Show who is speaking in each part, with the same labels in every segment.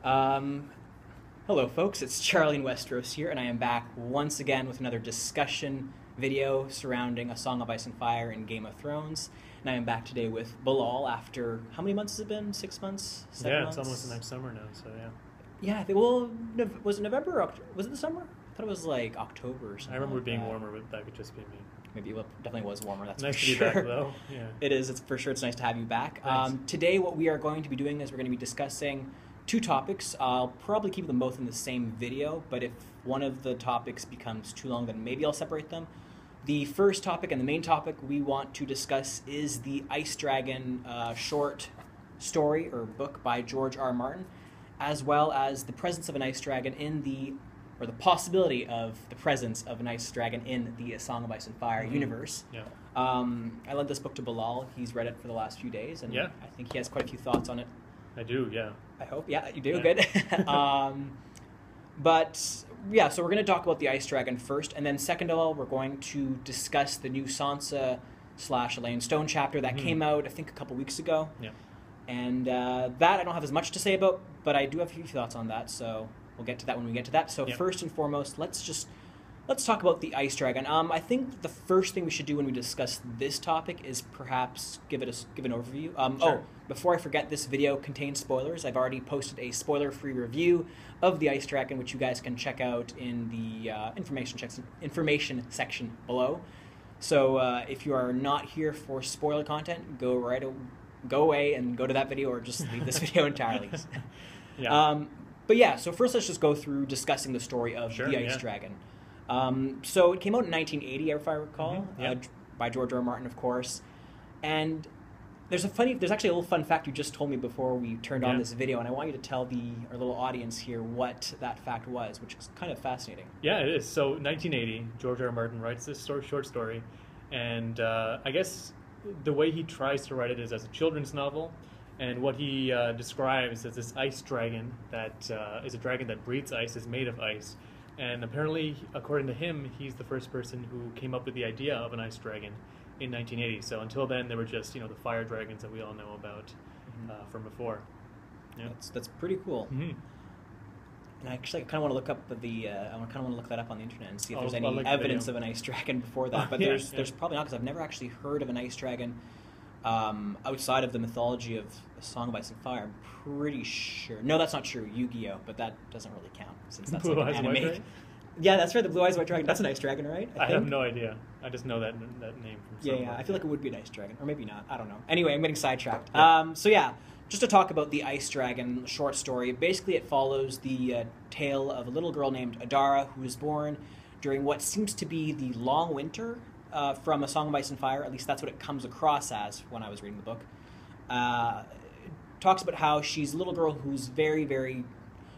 Speaker 1: Um, Hello, folks. It's Charlie in Westeros here, and I am back once again with another discussion video surrounding A Song of Ice and Fire in Game of Thrones. And I am back today with Bilal after, how many months has it been? 6 months? 7 months?
Speaker 2: It's almost the next summer now, so yeah.
Speaker 1: Yeah, I think, was it November or was it the summer? I thought it was like October or something.
Speaker 2: I remember
Speaker 1: like
Speaker 2: it being
Speaker 1: that.
Speaker 2: warmer, but that could just be me.
Speaker 1: Maybe it definitely was warmer, that's
Speaker 2: Nice
Speaker 1: for
Speaker 2: to be
Speaker 1: sure.
Speaker 2: back, though. Yeah.
Speaker 1: It is. It's for sure. It's nice to have you back.
Speaker 2: Thanks.
Speaker 1: Today, what we are going to be doing is we're going to be discussing two topics. I'll probably keep them both in the same video, but if one of the topics becomes too long, then maybe I'll separate them. The first topic and the main topic we want to discuss is the Ice Dragon short story or book by George R.R. Martin, as well as the presence of an ice dragon or the possibility of the presence of an ice dragon in the A Song of Ice and Fire universe.
Speaker 2: Yeah.
Speaker 1: I lent this book to Bilal. He's read it for the last few days, and
Speaker 2: Yeah.
Speaker 1: I think he has quite a few thoughts on it.
Speaker 2: I do, yeah.
Speaker 1: I hope. Yeah, you do.
Speaker 2: Yeah.
Speaker 1: Good. But, yeah, so we're going to talk about the Ice Dragon first, and then second of all, we're going to discuss the new Sansa / Elaine Stone chapter that came out, I think, a couple weeks ago.
Speaker 2: Yeah.
Speaker 1: And that I don't have as much to say about, but I do have a few thoughts on that, so we'll get to that when we get to that. So first and foremost, let's talk about the Ice Dragon. I think the first thing we should do when we discuss this topic is perhaps give an overview.
Speaker 2: Sure.
Speaker 1: Oh, before I forget, this video contains spoilers. I've already posted a spoiler-free review of the Ice Dragon, which you guys can check out in the information section below. So if you are not here for spoiler content, go away and go to that video, or just leave this video entirely.
Speaker 2: Yeah.
Speaker 1: But yeah, so first let's just go through discussing the story of the Ice Dragon. So it came out in 1980, if I recall, by George R. R. Martin, of course. And there's actually a little fun fact you just told me before we turned on this video, and I want you to tell our little audience here what that fact was, which is kind of fascinating.
Speaker 2: Yeah, it is. So 1980, George R. R. Martin writes this short story, and I guess the way he tries to write it is as a children's novel, and what he describes as this ice dragon that is a dragon that breathes ice, is made of ice. And apparently, according to him, he's the first person who came up with the idea of an ice dragon in 1980. So until then, there were just the fire dragons that we all know about from before. Yeah.
Speaker 1: That's pretty cool.
Speaker 2: Mm-hmm.
Speaker 1: And actually, I kind of want to look up I kind of want to look that up on the internet and see if there's any
Speaker 2: like
Speaker 1: evidence of an ice dragon before that. But there's probably not, because I've never actually heard of an ice dragon outside of the mythology of A Song of Ice and Fire. I'm pretty sure. No, that's not true. Yu-Gi-Oh, but that doesn't really count since that's
Speaker 2: Blue
Speaker 1: like
Speaker 2: Eyes
Speaker 1: an
Speaker 2: White
Speaker 1: anime.
Speaker 2: Dragon?
Speaker 1: Yeah, that's right. The Blue Eyes White Dragon. That's an ice dragon, right?
Speaker 2: I have no idea. I just know that name from somewhere.
Speaker 1: Yeah. I feel like it would be an ice dragon, or maybe not. I don't know. Anyway, I'm getting sidetracked. Yeah. Just to talk about the Ice Dragon short story, basically it follows the tale of a little girl named Adara who was born during what seems to be the long winter from A Song of Ice and Fire. At least that's what it comes across as when I was reading the book. Talks about how she's a little girl who's very, very,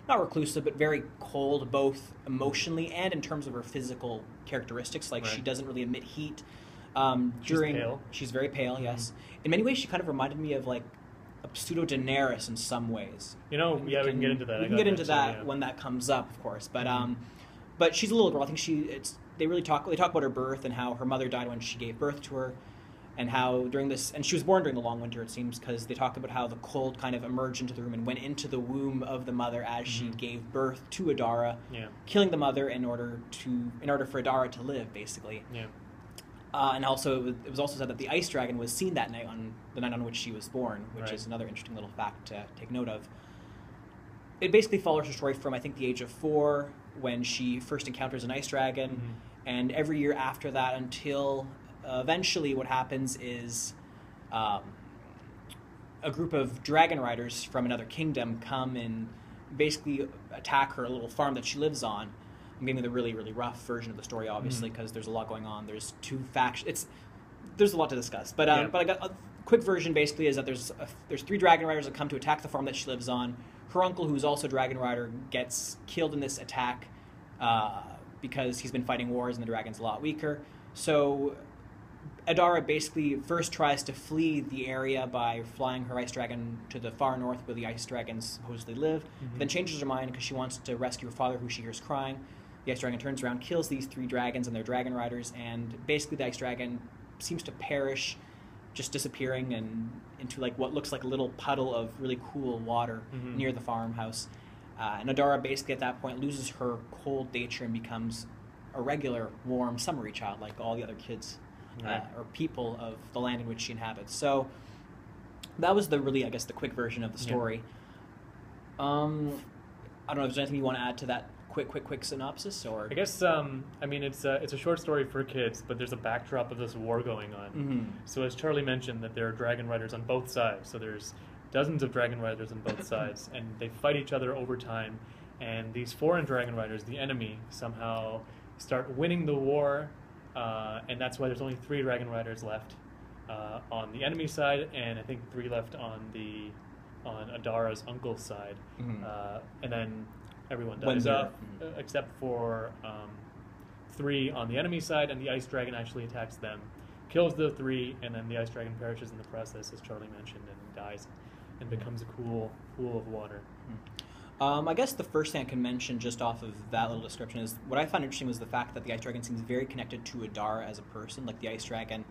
Speaker 1: not reclusive, but very cold, both emotionally and in terms of her physical characteristics. Like, she doesn't really emit heat.
Speaker 2: She's pale.
Speaker 1: She's very pale, yes. In many ways, she kind of reminded me of, like, a pseudo-Daenerys in some ways.
Speaker 2: we can get into that.
Speaker 1: We can get into that when that comes up, of course. But she's a little girl. I think they talk about her birth and how her mother died when she gave birth to her, and how and she was born during the long winter, it seems, because they talk about how the cold kind of emerged into the room and went into the womb of the mother as she gave birth to Adara, killing the mother in order for Adara to live, basically.
Speaker 2: Yeah.
Speaker 1: And also, it was also said that the Ice Dragon was seen that night, on the night on which she was born, which is another interesting little fact to take note of. It basically follows her story from, I think, the age of 4, when she first encounters an ice dragon, and every year after that until eventually what happens is a group of dragon riders from another kingdom come and basically attack her little farm that she lives on. I'm giving the really, really rough version of the story, obviously, because there's a lot going on. There's two factions. There's a lot to discuss. But I got a quick version, basically, is that there's 3 dragon riders that come to attack the farm that she lives on. Her uncle, who's also a dragon rider, gets killed in this attack because he's been fighting wars and the dragon's a lot weaker. So Adara basically first tries to flee the area by flying her ice dragon to the far north where the ice dragons supposedly live, then changes her mind because she wants to rescue her father, who she hears crying. The ice dragon turns around, kills these 3 dragons and their dragon riders, and basically the ice dragon seems to perish, just disappearing and into like what looks like a little puddle of really cool water near the farmhouse. And Adara basically at that point loses her cold nature and becomes a regular, warm, summery child like all the other kids or people of the land in which she inhabits. So that was the really, I guess, the quick version of the story. I don't know if there's anything you want to add to that quick synopsis, or
Speaker 2: I guess I mean it's a short story for kids, but there's a backdrop of this war going on.
Speaker 1: Mm-hmm.
Speaker 2: So as Charlie mentioned, that there are dragon riders on both sides. So there's dozens of dragon riders on both sides, and they fight each other over time. And these foreign dragon riders, the enemy, somehow start winning the war, and that's why there's only 3 dragon riders left on the enemy side, and I think 3 left on Adara's uncle's side, and then everyone dies off except for 3 on the enemy side, and the ice dragon actually attacks them, kills the 3, and then the ice dragon perishes in the process, as Charlie mentioned, and dies and becomes a cool pool of water.
Speaker 1: I guess the first thing I can mention just off of that little description is what I found interesting was the fact that the ice dragon seems very connected to Adara as a person. Like the ice dragon,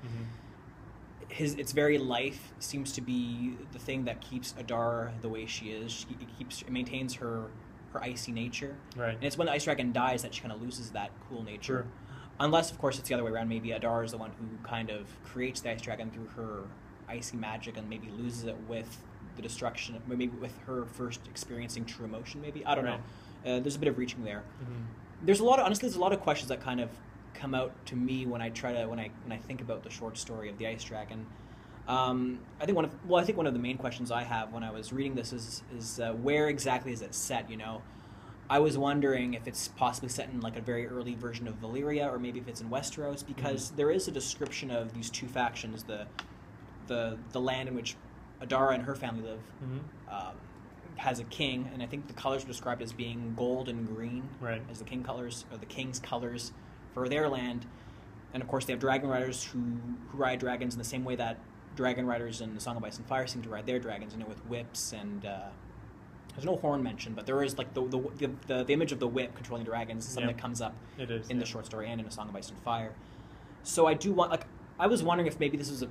Speaker 1: its very life seems to be the thing that keeps Adara the way she is. It maintains her icy nature.
Speaker 2: Right.
Speaker 1: And it's when the ice dragon dies that she kind of loses that cool nature.
Speaker 2: Sure.
Speaker 1: Unless, of course, it's the other way around. Maybe Adara is the one who kind of creates the ice dragon through her icy magic and maybe loses it with the destruction, maybe with her first experiencing true emotion, maybe. I don't know. There's a bit of reaching there. There's a lot of questions that kind of come out to me when I think about the short story of the ice dragon. I think one of the main questions I have when I was reading this is where exactly is it set? You know, I was wondering if it's possibly set in like a very early version of Valyria, or maybe if it's in Westeros, because there is a description of these two factions, the land in which Adara and her family live, has a king, and I think the colors are described as being gold and green, as the king's colors for their land. And of course, they have dragon riders who ride dragons in the same way that dragon riders in the Song of Ice and Fire seem to ride their dragons, you know, with whips, and there's no horn mentioned, but there is like the image of the whip controlling dragons is something that comes up in the short story and in A Song of Ice and Fire. So I was wondering if maybe this is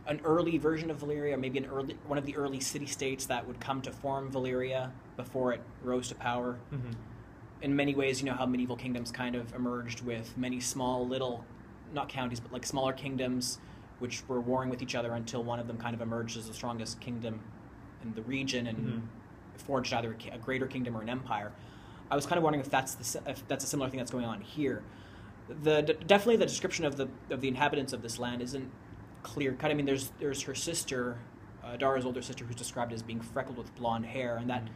Speaker 1: an early version of Valyria, maybe one of the early city-states that would come to form Valyria before it rose to power. In many ways, you know how medieval kingdoms kind of emerged with many small little, not counties, but like smaller kingdoms which were warring with each other until one of them kind of emerged as the strongest kingdom in the region and forged either a greater kingdom or an empire. I was kind of wondering if that's a similar thing that's going on here. Definitely the description of the inhabitants of this land isn't clear cut. I mean, there's her sister, Adara's older sister, who's described as being freckled with blonde hair, and that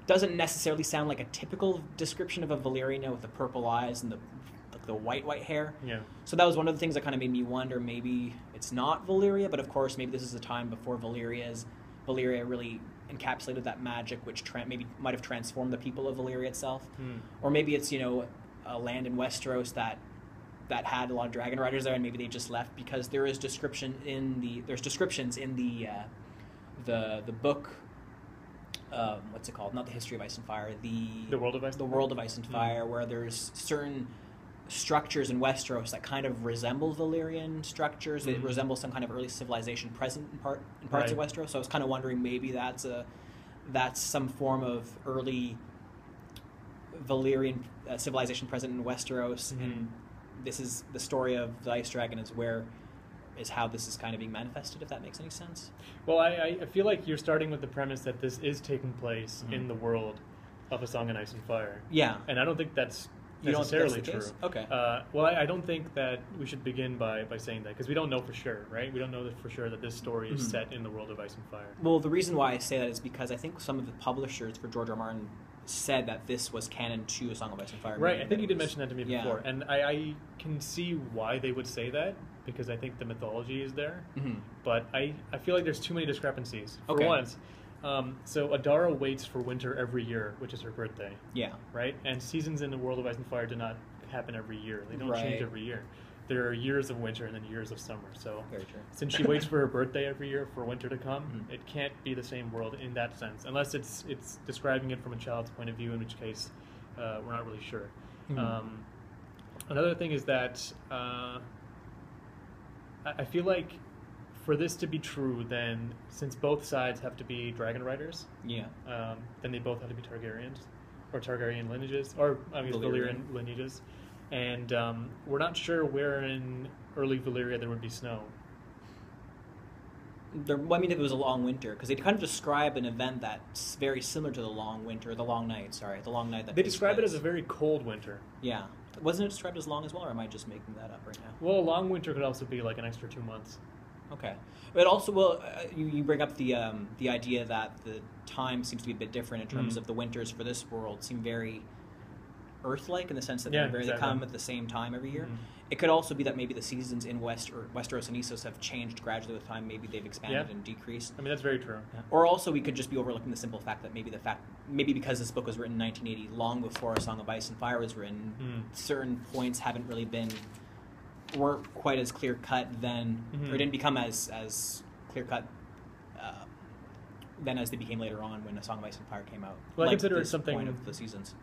Speaker 1: doesn't necessarily sound like a typical description of a Valyrian with the purple eyes and the white hair. Yeah. So that was one of the things that kind of made me wonder maybe it's not Valyria, but of course maybe this is a time before Valyria really encapsulated that magic, which maybe might have transformed the people of Valyria itself, or maybe it's a land in Westeros that had a lot of dragon riders there, and maybe they just left because there's descriptions in the book. What's it called? Not the History of Ice and Fire. The World of Ice and Fire, where there's certain structures in Westeros that kind of resemble Valyrian structures. They resemble some kind of early civilization present in parts of Westeros. So I was kind of wondering maybe that's some form of early Valyrian civilization present in Westeros, and this is the story of the Ice Dragon is how this is kind of being manifested, if that makes any sense.
Speaker 2: Well, I feel like you're starting with the premise that this is taking place in the world of A Song of Ice and Fire. Yeah. And I don't think that's necessarily true. Okay. Well, I don't think that we should begin by saying that, because we don't know for sure, right? We don't know for sure that this story is set in the world of Ice and Fire.
Speaker 1: Well, the reason why I say that is because I think some of the publishers for George R. R. Martin said that this was canon to A Song of Ice and Fire.
Speaker 2: Right, I think you did mention that to me before, and I can see why they would say that, because I think the mythology is there, but I feel like there's too many discrepancies. For once, so Adara waits for winter every year, which is her birthday. Yeah. Right? And seasons in the world of Ice and Fire do not happen every year. They don't change every year. There are years of winter and then years of summer. So since she waits for her birthday every year for winter to come, it can't be the same world in that sense, unless it's describing it from a child's point of view, in which case we're not really sure. Another thing is that I feel like for this to be true, then since both sides have to be dragon riders,
Speaker 1: Yeah.
Speaker 2: then they both have to be Targaryens, or Targaryen lineages, or I guess Valyrian lineages. And we're not sure where in early Valyria there would be snow.
Speaker 1: Well, I mean, if it was a long winter, because they kind of describe an event that's very similar to the long winter, the long night. Sorry, the long night.
Speaker 2: They describe it as a very cold winter.
Speaker 1: Yeah, wasn't it described as long as well, or am I just making that up right now?
Speaker 2: Well, a long winter could also be like an extra 2 months.
Speaker 1: Okay, but also, well, you bring up the idea that the time seems to be a bit different in terms of the winters for this world seem very Earth-like in the sense that they come at the same time every year. It could also be that maybe the seasons in Westeros and Essos have changed gradually with time. Maybe they've expanded and decreased.
Speaker 2: I mean, that's very true.
Speaker 1: Yeah. Or also, we could just be overlooking the simple fact that maybe because this book was written in 1980, long before A Song of Ice and Fire was written, certain points weren't quite as clear cut then, or didn't become as clear cut then as they became later on when A Song of Ice and Fire came out.
Speaker 2: Well, I consider it something
Speaker 1: point of the seasons.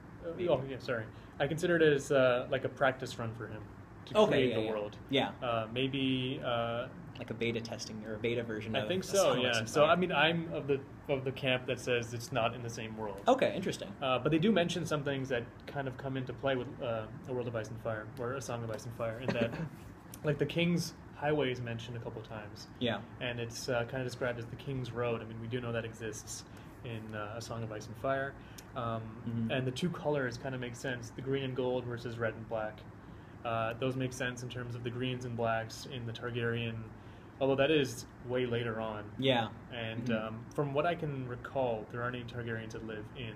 Speaker 2: I consider it as like a practice run for him to create the world.
Speaker 1: Yeah.
Speaker 2: Maybe
Speaker 1: like a beta testing or a beta version.
Speaker 2: I think so. Yeah. So I mean, I'm of the camp that says it's not in the same world.
Speaker 1: Okay, interesting.
Speaker 2: But they do mention some things that kind of come into play with A World of Ice and Fire, or A Song of Ice and Fire, in that, like the King's Highway is mentioned a couple times.
Speaker 1: Yeah.
Speaker 2: And it's kind of described as the King's Road. I mean, we do know that exists in A Song of Ice and Fire. And the two colors kind of make sense, the green and gold versus red and black. Those make sense in terms of the greens and blacks in the Targaryen, although that is way later on.
Speaker 1: Yeah.
Speaker 2: And from what I can recall, there aren't any Targaryens that live in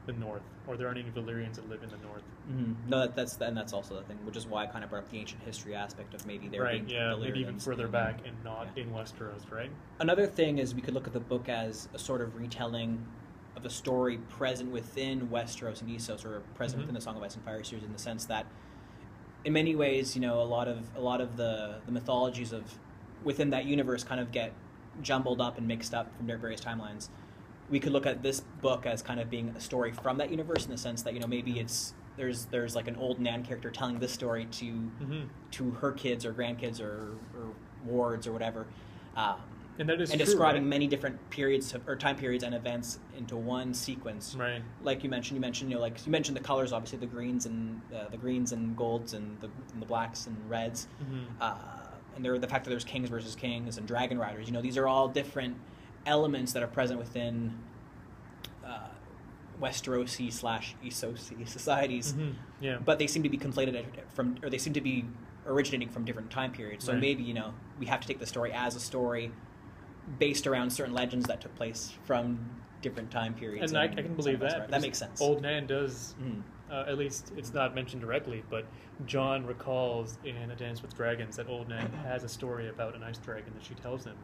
Speaker 2: the north, or there aren't any Valyrians that live in the north.
Speaker 1: No, that's also the thing, which is why I kind of brought up the ancient history aspect of maybe there being Valyrians,
Speaker 2: maybe even further back and not in Westeros, right?
Speaker 1: Another thing is we could look at the book as a sort of retelling of a story present within Westeros and Essos, or present within the Song of Ice and Fire series, in the sense that, in many ways, a lot of the mythologies of within that universe kind of get jumbled up and mixed up from their various timelines. We could look at this book as kind of being a story from that universe, in the sense that maybe there's like an old Nan character telling this story to her kids or grandkids or wards or whatever.
Speaker 2: And that is
Speaker 1: and
Speaker 2: true,
Speaker 1: describing
Speaker 2: right?
Speaker 1: many different periods or time periods and events into one sequence.
Speaker 2: Right.
Speaker 1: Like you mentioned, the colors, obviously the greens and golds and the blacks and reds, and the fact that there's kings versus kings and dragon riders. These are all different elements that are present within Westerosi / Essosi societies. But they seem to be conflated they seem to be originating from different time periods. So maybe we have to take the story as a story based around certain legends that took place from different time periods.
Speaker 2: And I can believe that.
Speaker 1: That makes sense.
Speaker 2: Old Nan does, at least it's not mentioned directly, but Jon recalls in A Dance with Dragons that Old Nan has a story about an ice dragon that she tells him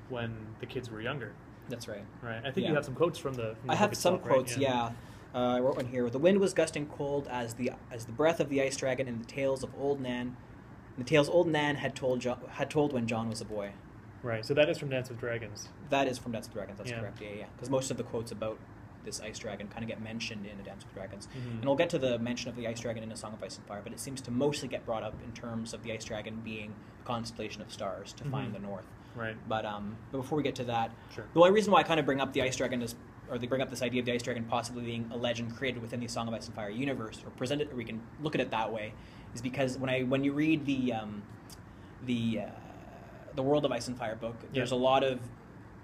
Speaker 2: when the kids were younger.
Speaker 1: That's right.
Speaker 2: Right. I think you have some quotes from the
Speaker 1: I have some
Speaker 2: itself,
Speaker 1: quotes,
Speaker 2: right?
Speaker 1: yeah. I wrote one here. The wind was gusting cold as the breath of the ice dragon in the tales of Old Nan. The tales Old Nan had told when Jon was a boy.
Speaker 2: Right, so that is from Dance with Dragons.
Speaker 1: That is from Dance with Dragons, that's correct, yeah. Because most of the quotes about this ice dragon kind of get mentioned in A Dance with Dragons. And we'll get to the mention of the ice dragon in A Song of Ice and Fire, but it seems to mostly get brought up in terms of the ice dragon being a constellation of stars to find the north.
Speaker 2: Right.
Speaker 1: But before we get to that,
Speaker 2: sure.
Speaker 1: The only reason why I kind of bring up the ice dragon they bring up this idea of the ice dragon possibly being a legend created within the Song of Ice and Fire universe, or present it, or we can look at it that way, is because when you read the World of Ice and Fire book, there's a lot of,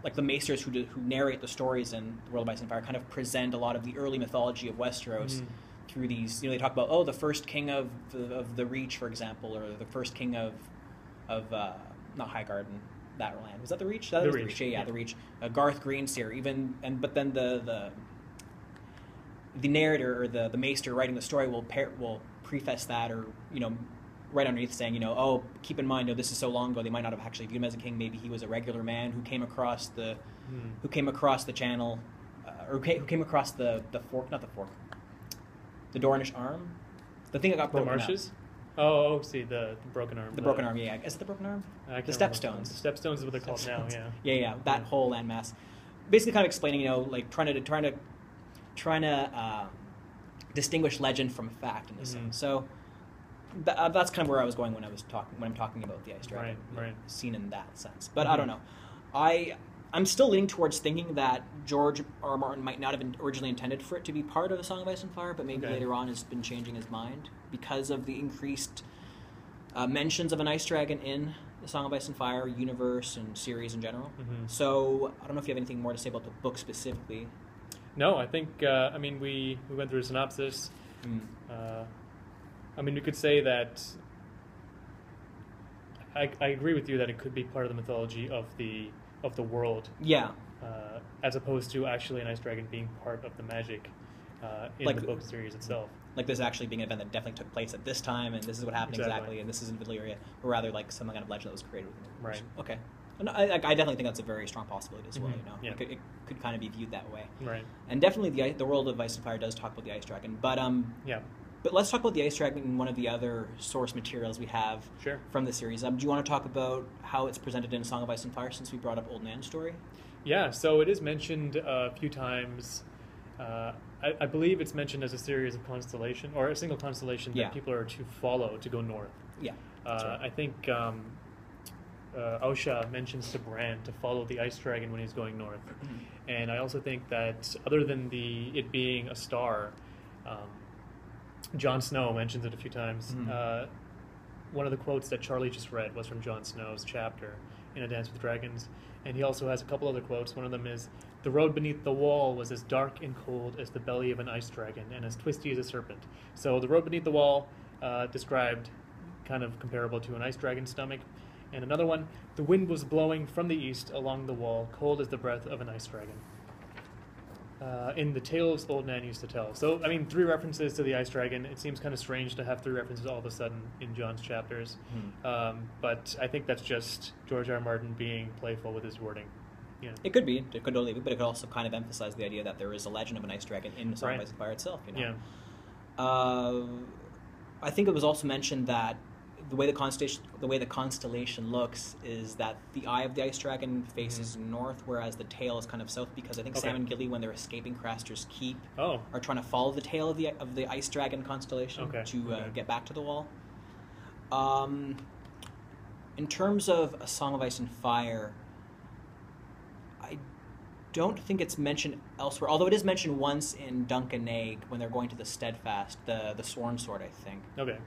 Speaker 1: like, the maesters who narrate the stories in the World of Ice and Fire kind of present a lot of the early mythology of Westeros through these, they talk about, the first king of the Reach, for example, or the first king of not Highgarden, that land. Was that the Reach? That was the Reach. Yeah, the Reach. Garth Greenseer, but then the narrator or the maester writing the story will preface that, or right underneath saying, keep in mind, this is so long ago, they might not have actually viewed him as a king. Maybe he was a regular man who came across the channel, or who came across the fork, not the fork, the Dornish arm, the thing that got broken
Speaker 2: up. The marshes? See, the broken arm.
Speaker 1: The broken arm, yeah. Is it the broken arm? The Stepstones.
Speaker 2: The Stepstones is what they're called now, yeah.
Speaker 1: Yeah, that whole landmass. Basically kind of explaining, like trying to distinguish legend from fact in a sense. So That's kind of where I was going when I'm talking about the ice dragon,
Speaker 2: Right.
Speaker 1: Seen in that sense. But I don't know. I'm still leaning towards thinking that George R. Martin might not have originally intended for it to be part of A Song of Ice and Fire, but maybe later on has been changing his mind because of the increased mentions of an ice dragon in The Song of Ice and Fire universe and series in general.
Speaker 2: Mm-hmm.
Speaker 1: So I don't know if you have anything more to say about the book specifically.
Speaker 2: No, I think we went through a synopsis. We could say that I agree with you that it could be part of the mythology of the world.
Speaker 1: Yeah.
Speaker 2: As opposed to actually an ice dragon being part of the magic in the book series itself.
Speaker 1: Like this actually being an event that definitely took place at this time, and this is what happened exactly, and this is in Valyria, or rather like some kind of legend that was created within it.
Speaker 2: Right.
Speaker 1: Okay. And I definitely think that's a very strong possibility as well.
Speaker 2: Mm-hmm.
Speaker 1: You know,
Speaker 2: Yeah.
Speaker 1: it could kind of be viewed that way.
Speaker 2: Right.
Speaker 1: And definitely the world of Ice and Fire does talk about the ice dragon, but
Speaker 2: Yeah.
Speaker 1: But let's talk about the ice dragon in one of the other source materials we have
Speaker 2: Sure.
Speaker 1: from the series. Do you want to talk about how it's presented in A Song of Ice and Fire, since we brought up Old Nan's story?
Speaker 2: Yeah, so it is mentioned a few times. I believe it's mentioned as a series of constellation, or a single constellation that people are to follow to go north.
Speaker 1: Yeah, that's right.
Speaker 2: I think Osha mentions to Bran to follow the ice dragon when he's going north.
Speaker 1: Mm-hmm.
Speaker 2: And I also think that other than it being a star, Jon Snow mentions it a few times.
Speaker 1: Mm-hmm.
Speaker 2: One of the quotes that Charlie just read was from Jon Snow's chapter in A Dance with Dragons. And he also has a couple other quotes. One of them is, "The road beneath the wall was as dark and cold as the belly of an ice dragon, and as twisty as a serpent." So the road beneath the wall described kind of comparable to an ice dragon's stomach. And another one, "The wind was blowing from the east along the wall, cold as the breath of an ice dragon." In the tales Old Nan used to tell. So, 3 references to the ice dragon. It seems kind of strange to have 3 references all of a sudden in Jon's chapters. But I think that's just George R. R. Martin being playful with his wording. Yeah.
Speaker 1: It could be. It could totally be, but it could also kind of emphasize the idea that there is a legend of an ice dragon in The Song of Ice and Fire itself. You know?
Speaker 2: Yeah.
Speaker 1: I think it was also mentioned that the way the constellation looks is that the eye of the ice dragon faces north, whereas the tail is kind of south, because I think Sam and Gilly, when they're escaping Craster's Keep, are trying to follow the tail of the ice dragon constellation to get back to the wall. In terms of A Song of Ice and Fire, I don't think it's mentioned elsewhere, although it is mentioned once in Dunk and Egg when they're going to the Steadfast, the Sworn Sword, I think.
Speaker 2: Okay.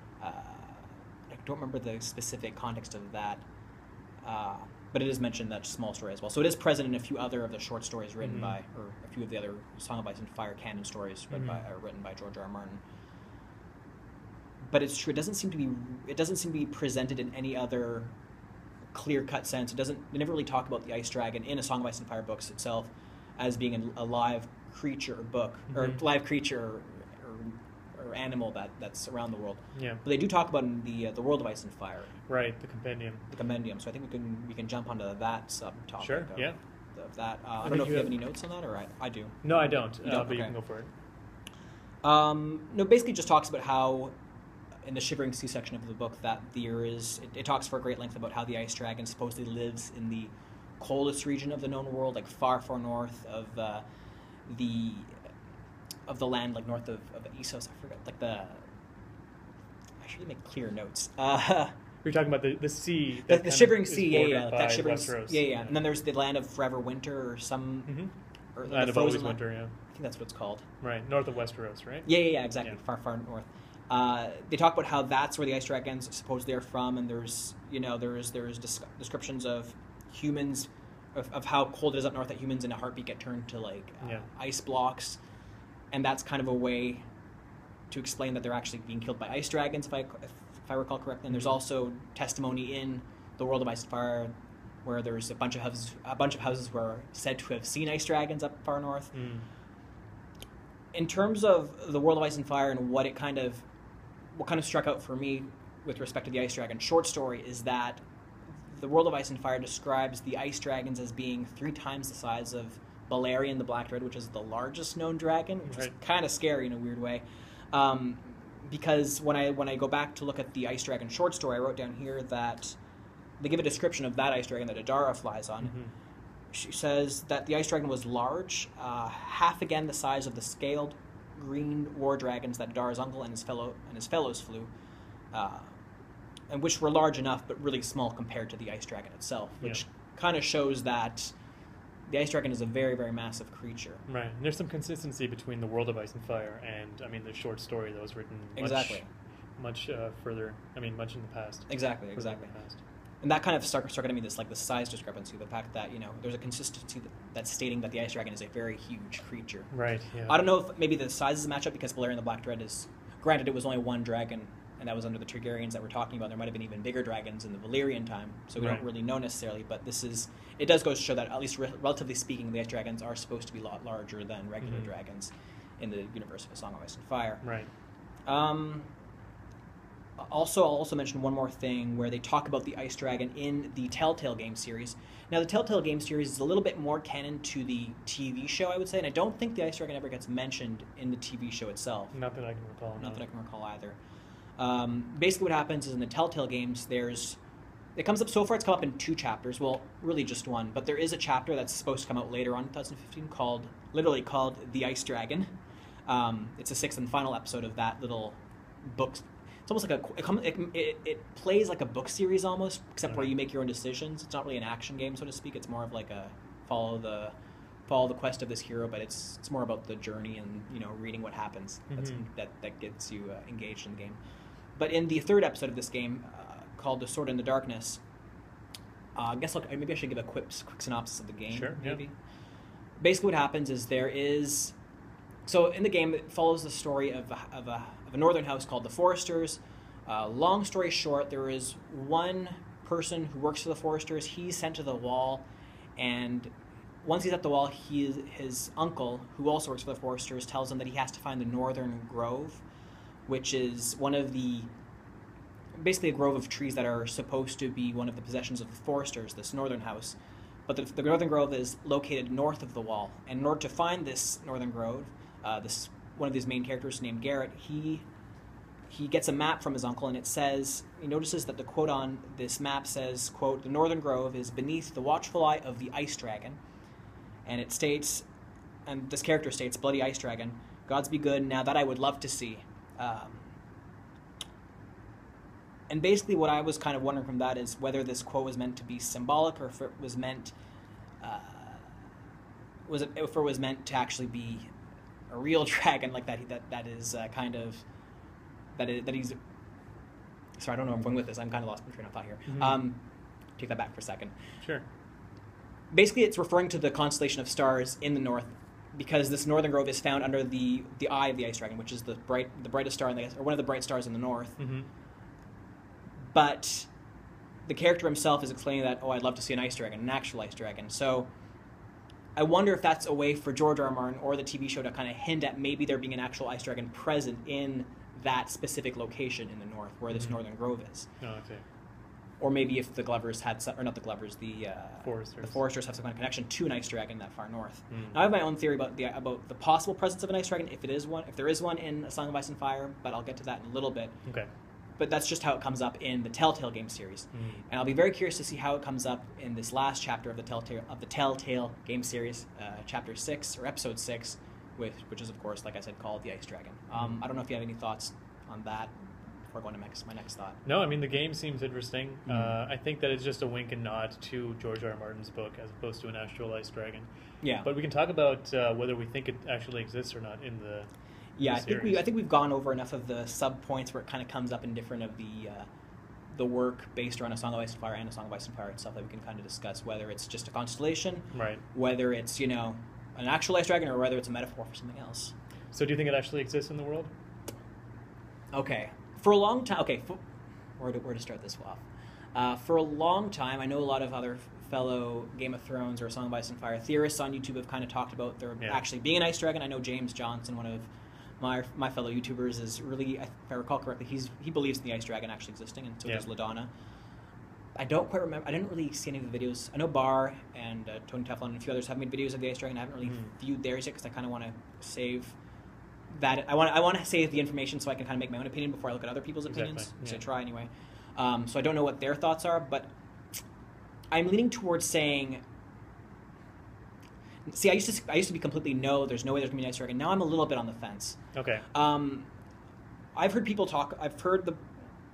Speaker 1: I don't remember the specific context of that, but it is mentioned that small story as well. So it is present in a few other of the short stories written by, or a few of the other Song of Ice and Fire canon stories written by George R. R. Martin. But it's true; it doesn't seem to be presented in any other clear-cut sense. They never really talk about the ice dragon in A Song of Ice and Fire books itself as being a live creature or book, or live creature or animal that's around the world. Yeah. But they do talk about in the World of Ice and Fire.
Speaker 2: Right, the compendium.
Speaker 1: The compendium. So I think we can jump onto that subtopic.
Speaker 2: Sure.
Speaker 1: Of that. I don't know if you have any notes on that, or I do.
Speaker 2: No, I don't. But you can go for it.
Speaker 1: No, basically just talks about how, in the Shivering Sea section of the book, that it talks for a great length about how the ice dragon supposedly lives in the coldest region of the known world, like far, far north of the land, like north of Essos. I forget, like I should really make clear notes.
Speaker 2: You're talking about the sea.
Speaker 1: The Shivering Sea,
Speaker 2: that
Speaker 1: Shivering
Speaker 2: Westeros.
Speaker 1: Yeah. And then there's the land of Forever Winter, or some, or
Speaker 2: land of Always Winter. Yeah,
Speaker 1: I think that's what it's called.
Speaker 2: Right, north of Westeros, right?
Speaker 1: Yeah, exactly. Yeah. Far, far north. They talk about how that's where the ice dragons supposedly are from, and there's descriptions of humans, of how cold it is up north, that humans in a heartbeat get turned to ice blocks, and that's kind of a way to explain that they're actually being killed by ice dragons, if I recall correctly. And there's also testimony in the World of Ice and Fire where there's a bunch of houses who are said to have seen ice dragons up far north. In terms of the World of Ice and Fire and what kind of struck out for me with respect to the ice dragon short story is that the World of Ice and Fire describes the ice dragons as being 3 times the size of Balerion the Black Dread, which is the largest known dragon, which is kind of scary in a weird way. Because when I go back to look at the ice dragon short story, I wrote down here that they give a description of that ice dragon that Adara flies on. She says that the ice dragon was large, half again the size of the scaled green war dragons that Adara's uncle and his fellows flew. and which were large enough but really small compared to the ice dragon itself, which kind of shows that the ice dragon is a very, very massive creature.
Speaker 2: Right. And there's some consistency between the world of Ice and Fire and, I mean, the short story that was written much further, I mean, much in the past.
Speaker 1: Exactly. And that kind of started to me this size discrepancy, the fact that, there's a consistency that's stating that the ice dragon is a very huge creature.
Speaker 2: Right, yeah.
Speaker 1: I don't know if maybe the sizes match up because Valerian the Black Dread is, granted it was only one dragon, and that was under the Targaryens that we're talking about. There might have been even bigger dragons in the Valyrian time, so we don't really know necessarily, but it does go to show that, at least relatively speaking, the ice dragons are supposed to be a lot larger than regular dragons in the universe of A Song of Ice and Fire.
Speaker 2: Right.
Speaker 1: Also, I'll also mention one more thing where they talk about the ice dragon in the Telltale game series. Now, the Telltale game series is a little bit more canon to the TV show, I would say, and I don't think the ice dragon ever gets mentioned in the TV show itself.
Speaker 2: Not that I can recall.
Speaker 1: Not that I can recall either. Basically what happens is in the Telltale games, it comes up, so far it's come up in 2 chapters, well, really just one, but there is a chapter that's supposed to come out later on in 2015 literally called The Ice Dragon. It's the 6th and final episode of that little book. It's almost like it plays like a book series almost, except where you make your own decisions. It's not really an action game, so to speak. It's more of like a follow the quest of this hero, but it's more about the journey and reading what happens. That gets you engaged in the game. But in the 3rd episode of this game, called The Sword in the Darkness, maybe I should give a quick synopsis of the game.
Speaker 2: Sure.
Speaker 1: Maybe.
Speaker 2: Yeah.
Speaker 1: Basically, what happens is so in the game it follows the story of a northern house called the Foresters. Long story short, there is one person who works for the Foresters. He's sent to the Wall, and once he's at the Wall, his uncle, who also works for the Foresters, tells him that he has to find the Northern Grove, which is basically a grove of trees that are supposed to be one of the possessions of the Foresters, this northern house. But the Northern Grove is located north of the Wall. And in order to find this Northern Grove, one of these main characters named Garrett, he gets a map from his uncle, and he notices that the quote on this map says, quote, "The Northern Grove is beneath the watchful eye of the Ice Dragon." And it states, and this character states, "Bloody Ice Dragon, gods be good, now that I would love to see." And basically what I was kind of wondering from that is whether this quote was meant to be symbolic, or if it was meant to actually be a real dragon, like that he's sorry, I don't know where I'm going with this. I'm kind of lost my train of thought here. Take that back for a second.
Speaker 2: Sure.
Speaker 1: Basically, it's referring to the constellation of stars in the north, because this Northern Grove is found under the eye of the Ice Dragon, which is the brightest star or one of the bright stars in the north. But the character himself is explaining that, I'd love to see an ice dragon, an actual ice dragon. So I wonder if that's a way for George R.R. Martin or the TV show to kind of hint at maybe there being an actual ice dragon present in that specific location in the north where this Northern Grove is.
Speaker 2: Oh, okay.
Speaker 1: Or maybe if the Glovers had some, or not the Glovers, the Foresters have some kind of connection to an ice dragon that far north. Now I have my own theory about the possible presence of an ice dragon, if there is one in A Song of Ice and Fire, but I'll get to that in a little bit.
Speaker 2: Okay.
Speaker 1: But that's just how it comes up in the Telltale game series. And I'll be very curious to see how it comes up in this last chapter of the Telltale game series, Chapter 6, or Episode 6, which is, of course, like I said, called The Ice Dragon. I don't know if you have any thoughts on that before going to my next thought.
Speaker 2: No, I mean, the game seems interesting. I think that it's just a wink and nod to George R.R. Martin's book as opposed to an actual ice dragon.
Speaker 1: Yeah.
Speaker 2: But we can talk about whether we think it actually exists or not in the
Speaker 1: I think we've gone over enough of the sub points where it kind of comes up in different of the work based around A Song of Ice and Fire and A Song of Ice and Fire itself that we can kind of discuss whether it's just a constellation,
Speaker 2: right? Whether
Speaker 1: it's an actual ice dragon, or whether it's a metaphor for something else.
Speaker 2: So do you think it actually exists in the world?
Speaker 1: Okay, for a long time. Okay, where to start this off? For a long time, I know a lot of other fellow Game of Thrones or A Song of Ice and Fire theorists on YouTube have kind of talked about there actually being an ice dragon. I know James Johnson, one of my fellow YouTubers, is really, if I recall correctly, he believes in the ice dragon actually existing, and so does LaDonna. I don't quite remember. I didn't really see any of the videos. I know Barr and Tony Teflon and a few others have made videos of the ice dragon. I haven't really viewed theirs yet because I kind of want to save that. I want to save the information so I can kind of make my own opinion before I look at other people's opinions. So I try anyway. So I don't know what their thoughts are, but I'm leaning towards saying. See, I used to be completely no. There's no way there's gonna be an ice dragon. Now I'm a little bit on the fence.
Speaker 2: Okay.
Speaker 1: I've heard people talk. I've heard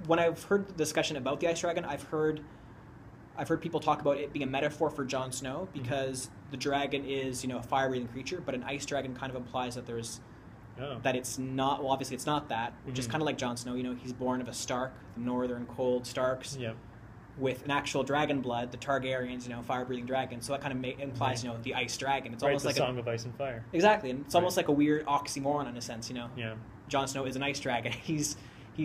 Speaker 1: when I've heard the discussion about the ice dragon, I've heard people talk about it being a metaphor for Jon Snow because the dragon is, a fire-breathing creature, but an ice dragon kind of implies that there's that it's not. Well, obviously it's not that, which is kind of like Jon Snow. He's born of a Stark, the northern cold Starks, with an actual dragon blood, the Targaryens, fire-breathing dragon. So that kind of implies, the ice dragon. It's almost like
Speaker 2: a Song of Ice and Fire.
Speaker 1: Exactly, and it's almost like a weird oxymoron in a sense.
Speaker 2: Yeah.
Speaker 1: Jon Snow is an ice dragon. He's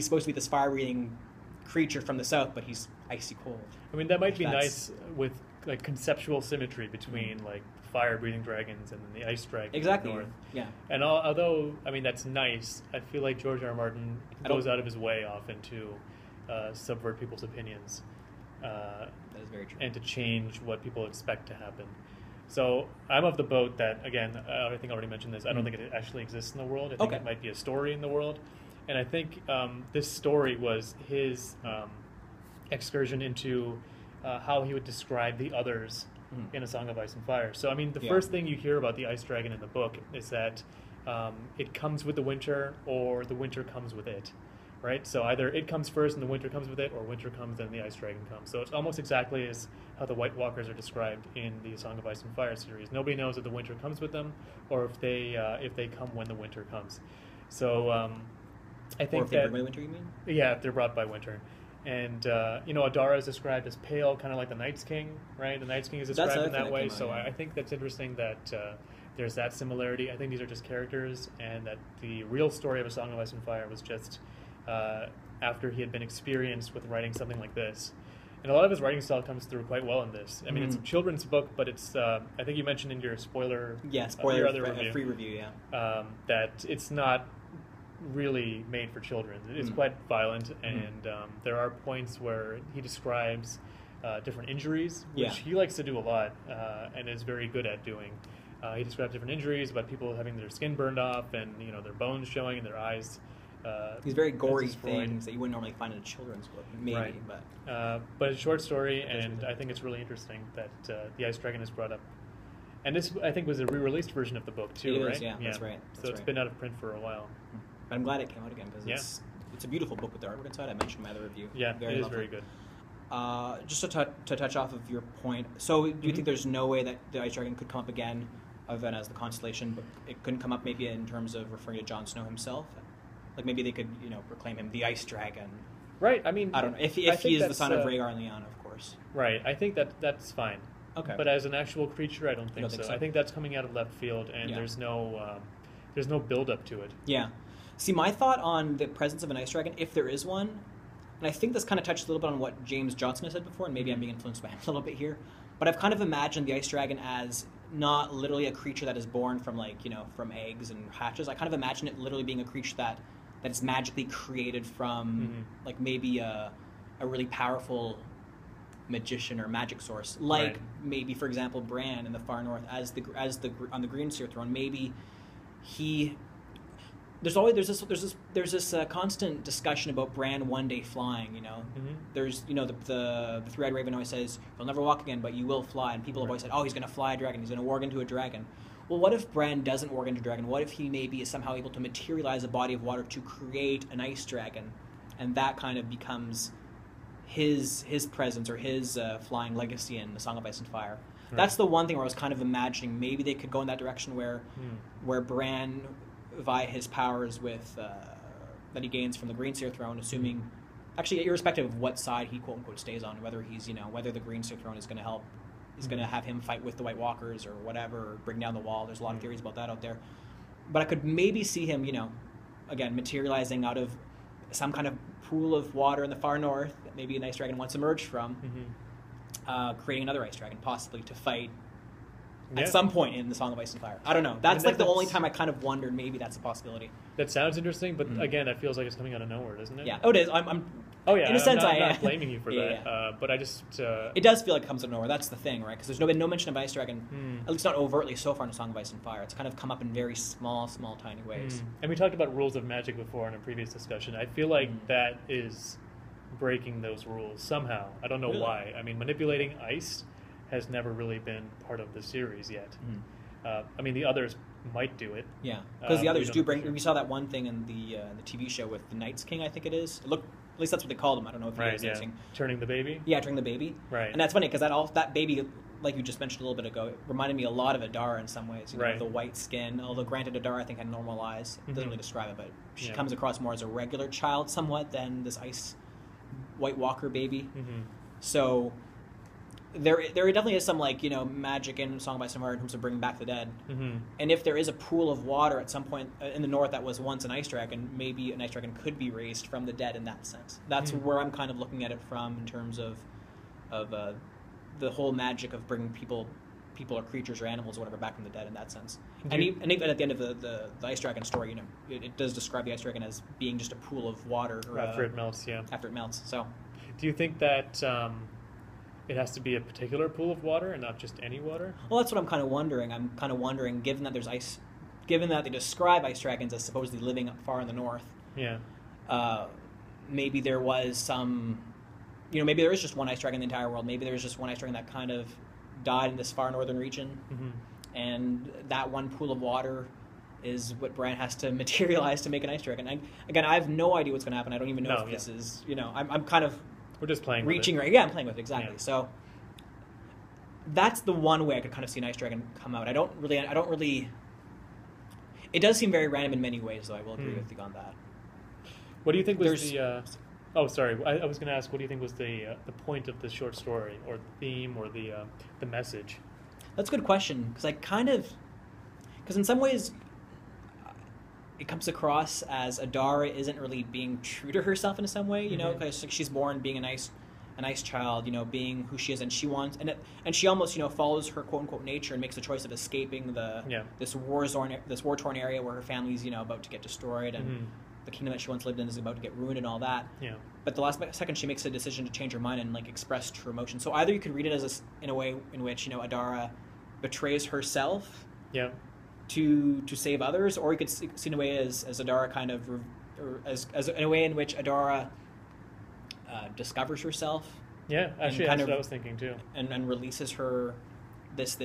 Speaker 1: supposed to be this fire-breathing creature from the south, but he's icy cold.
Speaker 2: I mean, that might be nice with like conceptual symmetry between like fire-breathing dragons and then the ice dragon.
Speaker 1: Exactly.
Speaker 2: North.
Speaker 1: Yeah.
Speaker 2: And although that's nice, I feel like George R. R. Martin goes out of his way often to subvert people's opinions.
Speaker 1: That is very true.
Speaker 2: And to change what people expect to happen. So I'm of the boat that, again, I think I already mentioned this, I don't think it actually exists in the world. I think it might be a story in the world. And I think this story was his excursion into how he would describe the others in A Song of Ice and Fire. So, I mean, the first thing you hear about the ice dragon in the book is that it comes with the winter or the winter comes with it. Right, so either it comes first and the winter comes with it, or winter comes and the ice dragon comes. So it's almost exactly as how the White Walkers are described in the Song of Ice and Fire series. Nobody knows if the winter comes with them, or if they come when the winter comes. So I think
Speaker 1: or if they bring by winter, you mean?
Speaker 2: Yeah, if they're brought by winter. And Adara is described as pale, kind of like the Night's King, right? The Night's King is described in that way. So I think that's interesting that there's that similarity. I think these are just characters, and that the real story of A Song of Ice and Fire was just after he had been experienced with writing something like this. And a lot of his writing style comes through quite well in this. I mean, it's a children's book, but it's, I think you mentioned in your spoiler
Speaker 1: free review,
Speaker 2: that it's not really made for children. It's quite violent, and there are points where he describes different injuries, which he likes to do a lot and is very good at doing. He describes different injuries about people having their skin burned off and, their bones showing and their eyes.
Speaker 1: These very gory things that you wouldn't normally find in a children's book, maybe.
Speaker 2: Right. But it's a short story, and I think it's really interesting that the ice dragon is brought up. And this, I think, was a re-released version of the book, too, right?
Speaker 1: That's right.
Speaker 2: So it's been out of print for a while.
Speaker 1: But I'm glad it came out again, because it's a beautiful book with the artwork inside. I mentioned in my other review.
Speaker 2: Yeah, it is very good.
Speaker 1: Just to touch off of your point, so do you think there's no way that the ice dragon could come up again, other than as the constellation, but it couldn't come up maybe in terms of referring to Jon Snow himself? Like maybe they could, proclaim him the Ice Dragon.
Speaker 2: Right. I mean,
Speaker 1: I don't know if he is the son of Rhaegar and Lyanna, of course.
Speaker 2: Right. I think that's fine.
Speaker 1: Okay.
Speaker 2: But as an actual creature, I don't think so. I think that's coming out of left field, and there's no build up to it.
Speaker 1: Yeah. See, my thought on the presence of an ice dragon, if there is one, and I think this kind of touches a little bit on what James Johnson has said before, and maybe I'm being influenced by him a little bit here, but I've kind of imagined the ice dragon as not literally a creature that is born from from eggs and hatches. I kind of imagine it literally being a creature that is magically created from like maybe a really powerful magician or magic source, like maybe, for example, Bran in the far north as the on the Green Seer throne. Maybe there's this constant discussion about Bran one day flying. There's the Three-Eyed Raven always says you'll never walk again, but you will fly, and people have always said, oh, he's going to fly a dragon, he's going to warg into a dragon. Well, what if Bran doesn't warg into a dragon? What if he maybe is somehow able to materialize a body of water to create an ice dragon, and that kind of becomes his presence or his flying legacy in The Song of Ice and Fire? Right. That's the one thing where I was kind of imagining maybe they could go in that direction where Bran, via his powers with that he gains from the Green Seer throne, assuming, actually irrespective of what side he quote unquote stays on, whether he's whether the Green Seer throne is going to help. He's going to have him fight with the White Walkers or whatever, or bring down the wall. There's a lot of theories about that out there. But I could maybe see him, again, materializing out of some kind of pool of water in the far north that maybe an ice dragon once emerged from, creating another ice dragon, possibly to fight at some point in The Song of Ice and Fire. I don't know. That's the only time I kind of wondered maybe that's a possibility.
Speaker 2: That sounds interesting, but again, it feels like it's coming out of nowhere, doesn't it?
Speaker 1: Yeah. Oh, it is. In a sense,
Speaker 2: I'm not blaming you for that. But I just...
Speaker 1: it does feel like it comes out of nowhere. That's the thing, right? Because there's been no mention of Ice Dragon, at least not overtly so far in A Song of Ice and Fire. It's kind of come up in very small, tiny ways.
Speaker 2: And we talked about rules of magic before in a previous discussion. I feel like that is breaking those rules somehow. I don't know why. I mean, manipulating ice has never really been part of the series yet. I mean, the others might do it.
Speaker 1: Yeah, because the others do bring.
Speaker 2: Sure.
Speaker 1: We saw that one thing in the TV show with the Night's King, I think it is. It looked, at least that's what they called him. I don't know if
Speaker 2: Right,
Speaker 1: he was
Speaker 2: yeah.
Speaker 1: anything.
Speaker 2: Turning the baby?
Speaker 1: Yeah, turning the baby.
Speaker 2: Right.
Speaker 1: And that's funny because that baby, like you just mentioned a little bit ago, it reminded me a lot of Adara in some ways. You know,
Speaker 2: Right.
Speaker 1: the white skin. Although granted, Adara I think had normal eyes. It doesn't really describe it, but she
Speaker 2: Yeah.
Speaker 1: comes across more as a regular child somewhat than this ice White Walker baby.
Speaker 2: Mm-hmm.
Speaker 1: So there definitely is some, like, you know, magic in Song of Ice and Fire in terms of bringing back the dead.
Speaker 2: Mm-hmm.
Speaker 1: And if there is a pool of water at some point in the north that was once an ice dragon, maybe an ice dragon could be raised from the dead in that sense. That's where I'm kind of looking at it from in terms of the whole magic of bringing people or creatures or animals or whatever back from the dead in that sense. And even at the end of the ice dragon story, you know, it does describe the ice dragon as being just a pool of water. Or,
Speaker 2: After it melts, yeah.
Speaker 1: After it melts, so.
Speaker 2: Do you think that it has to be a particular pool of water and not just any water?
Speaker 1: Well, that's what I'm kind of wondering. I'm kind of wondering, given that they describe ice dragons as supposedly living up far in the north.
Speaker 2: Yeah.
Speaker 1: Maybe there was some, you know, maybe there is just one ice dragon in the entire world. Maybe there is just one ice dragon that kind of died in this far northern region, and that one pool of water is what Bran has to materialize to make an ice dragon. Again, I have no idea what's going to happen. I don't even know if this is, you know, I'm kind of
Speaker 2: we're just playing
Speaker 1: reaching
Speaker 2: with it.
Speaker 1: right. Yeah, I'm playing with it, exactly.
Speaker 2: Yeah.
Speaker 1: So that's the one way I could kind of see an ice dragon come out. I don't really. It does seem very random in many ways, though. I will agree with you on that.
Speaker 2: What do you think was the? Oh, sorry. I was going to ask. What do you think was the point of the short story, or the theme, or the message? That's
Speaker 1: a good question, because in some ways it comes across as Adara isn't really being true to herself in some way. You know, because she's born being a nice child. You know, being who she is, and she wants and she almost, you know, follows her quote unquote nature and makes the choice of escaping this war-torn area where her family's, you know, about to get destroyed and. The kingdom that she once lived in is about to get ruined and all that. Yeah. But the last second, she makes a decision to change her mind and, like, express true emotion. So either you could read it as in a way in which, you know, Adara betrays herself to save others, or you could see in a way as Adara kind of, or as in a way in which Adara discovers herself. Yeah, actually, that's what I was thinking too. And releases her this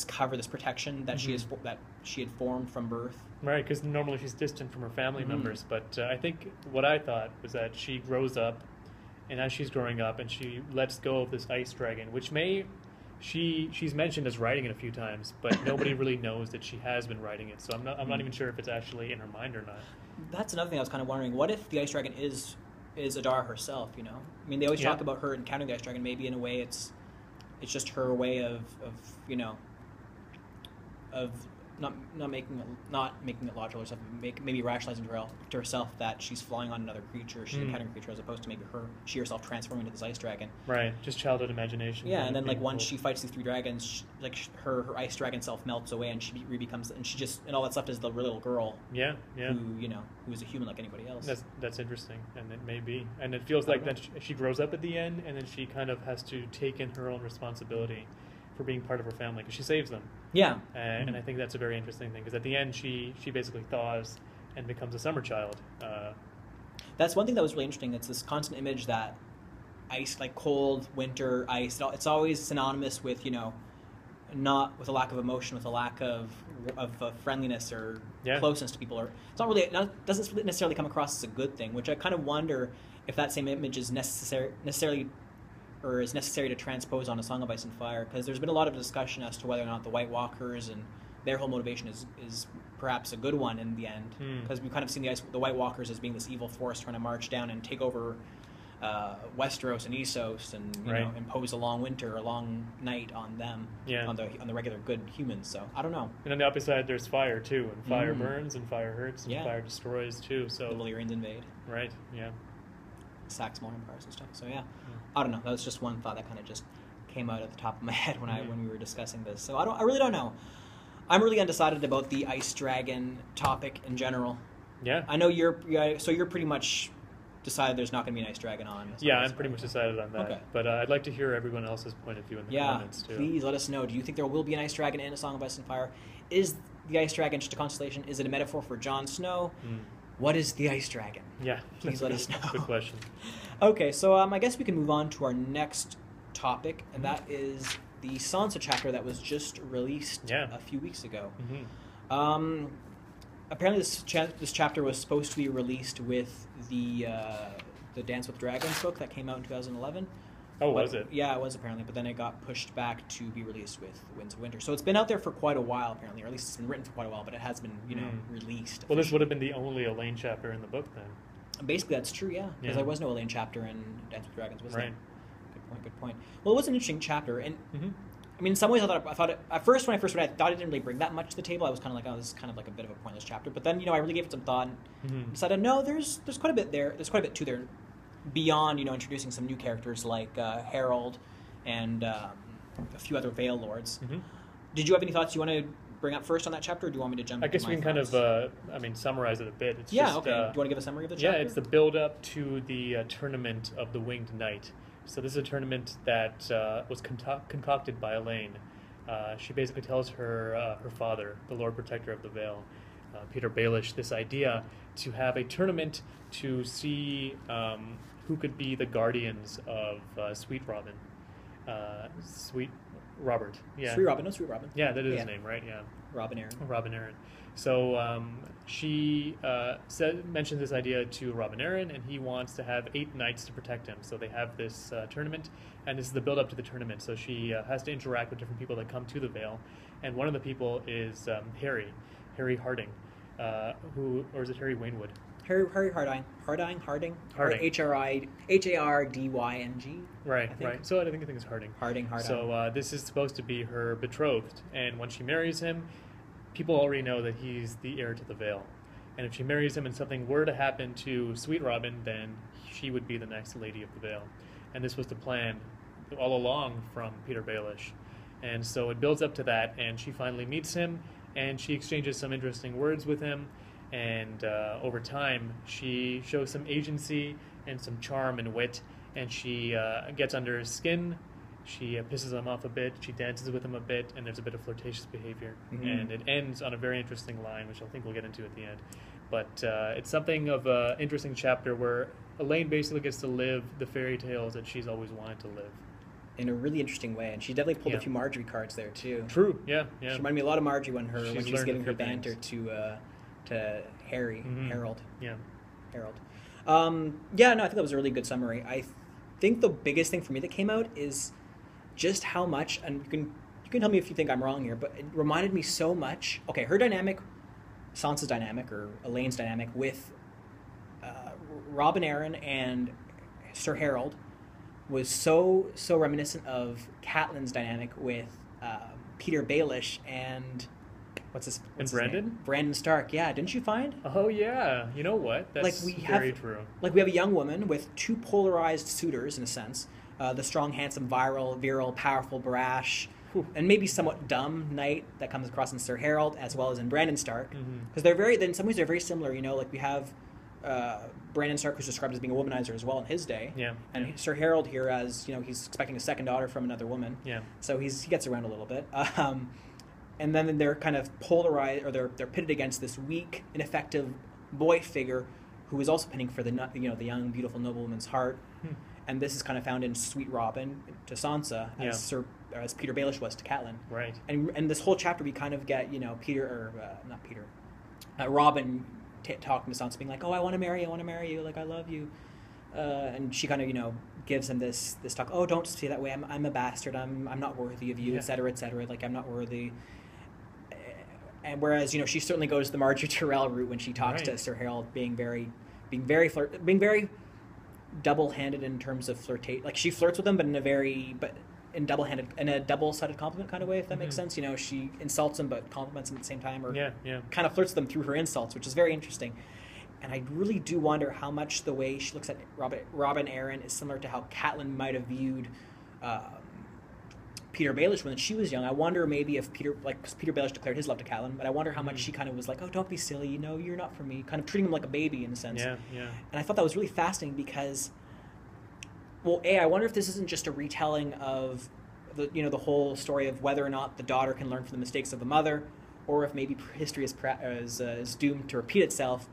Speaker 1: cover, this protection that she had formed from birth.
Speaker 2: Right, because normally she's distant from her family members, but I think what I thought was that she grows up, and as she's growing up, and she lets go of this ice dragon, which she's mentioned as writing it a few times, but nobody really knows that she has been writing it, so I'm not even sure if it's actually in her mind or not.
Speaker 1: That's another thing I was kind of wondering. What if the ice dragon is Adara herself, you know? I mean, they always talk about her encountering the ice dragon. Maybe in a way it's just her way of you know, of not making it logical or something, maybe rationalizing to herself that she's flying on another creature, she's encountering a creature, as opposed to maybe she herself transforming into this ice dragon.
Speaker 2: Right, just childhood imagination.
Speaker 1: Yeah, and then like once she fights these three dragons, her ice dragon self melts away, and she becomes, and all that's left is the little girl. Yeah. Who is a human like anybody else.
Speaker 2: That's interesting, and it may be, and it feels like that she grows up at the end, and then she kind of has to take in her own responsibility for being part of her family, because she saves them. Yeah. And I think that's a very interesting thing, because at the end she basically thaws and becomes a summer child.
Speaker 1: That's one thing that was really interesting. It's this constant image that ice, like cold, winter, ice, it's always synonymous with, you know, not with a lack of emotion, with a lack of friendliness or closeness to people. Or it's not really, doesn't necessarily come across as a good thing, which I kind of wonder if that same image is necessary to transpose on A Song of Ice and Fire, because there's been a lot of discussion as to whether or not the White Walkers and their whole motivation is perhaps a good one in the end, because we've kind of seen the White Walkers as being this evil force trying to march down and take over Westeros and Essos and you know, impose a long winter, a long night on them, on the regular good humans. So I don't know. And on the opposite side, there's fire too, and fire burns and fire hurts and fire destroys too. So the Valyrians invade. Right. Yeah. Sack small empires and stuff. So I don't know. That was just one thought that kind of just came out at the top of my head when we were discussing this. So I really don't know. I'm really undecided about the ice dragon topic in general. Yeah. I know you're pretty much decided there's not going to be an ice dragon on. Yeah, I'm pretty much decided on that. Okay. But I'd like to hear everyone else's point of view in the comments too. Please let us know. Do you think there will be an ice dragon in A Song of Ice and Fire? Is the ice dragon just a constellation? Is it a metaphor for Jon Snow? What is the ice dragon? Yeah. Please let us know. Good question. Okay, so I guess we can move on to our next topic, and that is the Sansa chapter that was just released a few weeks ago. Apparently, this chapter was supposed to be released with the Dance with Dragons book that came out in 2011.
Speaker 2: Oh, was it?
Speaker 1: Yeah, it was apparently, but then it got pushed back to be released with Winds of Winter. So it's been out there for quite a while, apparently, or at least it's been written for quite a while, but it has been, released.
Speaker 2: Well, this would have been the only Elaine chapter in the book then.
Speaker 1: Basically, that's true, yeah, because there was no Elaine chapter in Dance with Dragons, was there?
Speaker 2: Right.
Speaker 1: Good point. Well, it was an interesting chapter, and I mean, in some ways, I thought at first when I first read it, I thought it didn't really bring that much to the table. I was kind of like, oh, this is kind of like a bit of a pointless chapter. But then, I really gave it some thought and decided, no, there's quite a bit there. There's quite a bit to there, beyond introducing some new characters like Harold and a few other Vale Lords. Did you have any thoughts you want to bring up first on that chapter, or do you want me to jump?
Speaker 2: I guess we can kind of, summarize it a bit. It's just,
Speaker 1: okay. Do you want to give a summary of the chapter?
Speaker 2: Yeah, it's the build-up to the tournament of the Winged Knight. So this is a tournament that was concocted by Elaine. She basically tells her father, the Lord Protector of the Vale, Peter Baelish, this idea to have a tournament to see who could be the guardians of Sweet Robin. Sweet Robert. Yeah.
Speaker 1: Sweet Robin. No, Sweet Robin.
Speaker 2: Yeah, that is his name, right? Yeah.
Speaker 1: Robin Arryn.
Speaker 2: Robin Arryn. So she mentions this idea to Robin Arryn, and he wants to have 8 knights to protect him. So they have this tournament, and this is the build-up to the tournament. So she has to interact with different people that come to the Vale, and one of the people is Harry Harding, or is it Harry Wainwood?
Speaker 1: Harry Harding.
Speaker 2: Harding.
Speaker 1: H-A-R-D-Y-N-G.
Speaker 2: Right. So I think it's Harding.
Speaker 1: Harding.
Speaker 2: So this is supposed to be her betrothed, and when she marries him, people already know that he's the heir to the Vale. And if she marries him and something were to happen to Sweet Robin, then she would be the next Lady of the Vale. And this was the plan all along from Peter Baelish. And so it builds up to that, and she finally meets him, and she exchanges some interesting words with him. And over time, she shows some agency and some charm and wit, and she gets under his skin. She pisses him off a bit, she dances with him a bit, and there's a bit of flirtatious behavior. And it ends on a very interesting line, which I think we'll get into at the end. But it's something of an interesting chapter where Elaine basically gets to live the fairy tales that she's always wanted to live.
Speaker 1: In a really interesting way, and she definitely pulled a few Marjorie cards there, too.
Speaker 2: True, yeah.
Speaker 1: She reminded me a lot of Marjorie when she was giving her banter to Harold.
Speaker 2: Yeah.
Speaker 1: Harold. I think that was a really good summary. I think the biggest thing for me that came out is just how much, and you can tell me if you think I'm wrong here, but it reminded me so much. Okay, her dynamic, Sansa's dynamic, or Elaine's dynamic with Robin Arryn and Sir Harold was so reminiscent of Catelyn's dynamic with Peter Baelish and what's his
Speaker 2: Brandon?
Speaker 1: Name? Brandon Stark. Yeah, didn't you find?
Speaker 2: Oh yeah, you know what? That's very true.
Speaker 1: Like we have a young woman with 2 polarized suitors in a sense. The strong, handsome, virile, powerful, brash, and maybe somewhat dumb knight that comes across in Sir Harold as well as in Brandon Stark. Because in some ways they're very similar. Like we have Brandon Stark, who's described as being a womanizer as well in his day.
Speaker 2: Yeah.
Speaker 1: And Sir Harold here as, he's expecting a second daughter from another woman.
Speaker 2: Yeah.
Speaker 1: So he gets around a little bit. And then they're kind of polarized, or they're pitted against this weak, ineffective boy figure who is also pinning for the young, beautiful noblewoman's heart. And this is kind of found in Sweet Robin to Sansa as Peter Baelish was to Catelyn.
Speaker 2: Right.
Speaker 1: And this whole chapter we kind of get Robin talking to Sansa, being like, "Oh, I want to marry you, like I love you," and she kind of gives him this talk. "Oh, don't say that way. I'm a bastard. I'm not worthy of you, etc., etc. Like I'm not worthy." And whereas she certainly goes the Marjorie Tyrell route when she talks to Sir Harold, being very double-handed in terms of flirtate. Like she flirts with him, but in a double-sided compliment kind of way, if that makes sense. She insults him but compliments him at the same time, or kind of flirts with them through her insults, which is very interesting. And I really do wonder how much the way she looks at Robin Arryn is similar to how Catelyn might have viewed Peter Baelish when she was young. I wonder maybe if because Peter Baelish declared his love to Catelyn, but I wonder how much she kind of was like, "Oh, don't be silly, you're not for me," kind of treating him like a baby in a sense.
Speaker 2: Yeah.
Speaker 1: And I thought that was really fascinating because, well, I wonder if this isn't just a retelling of the whole story of whether or not the daughter can learn from the mistakes of the mother, or if maybe history is doomed to repeat itself.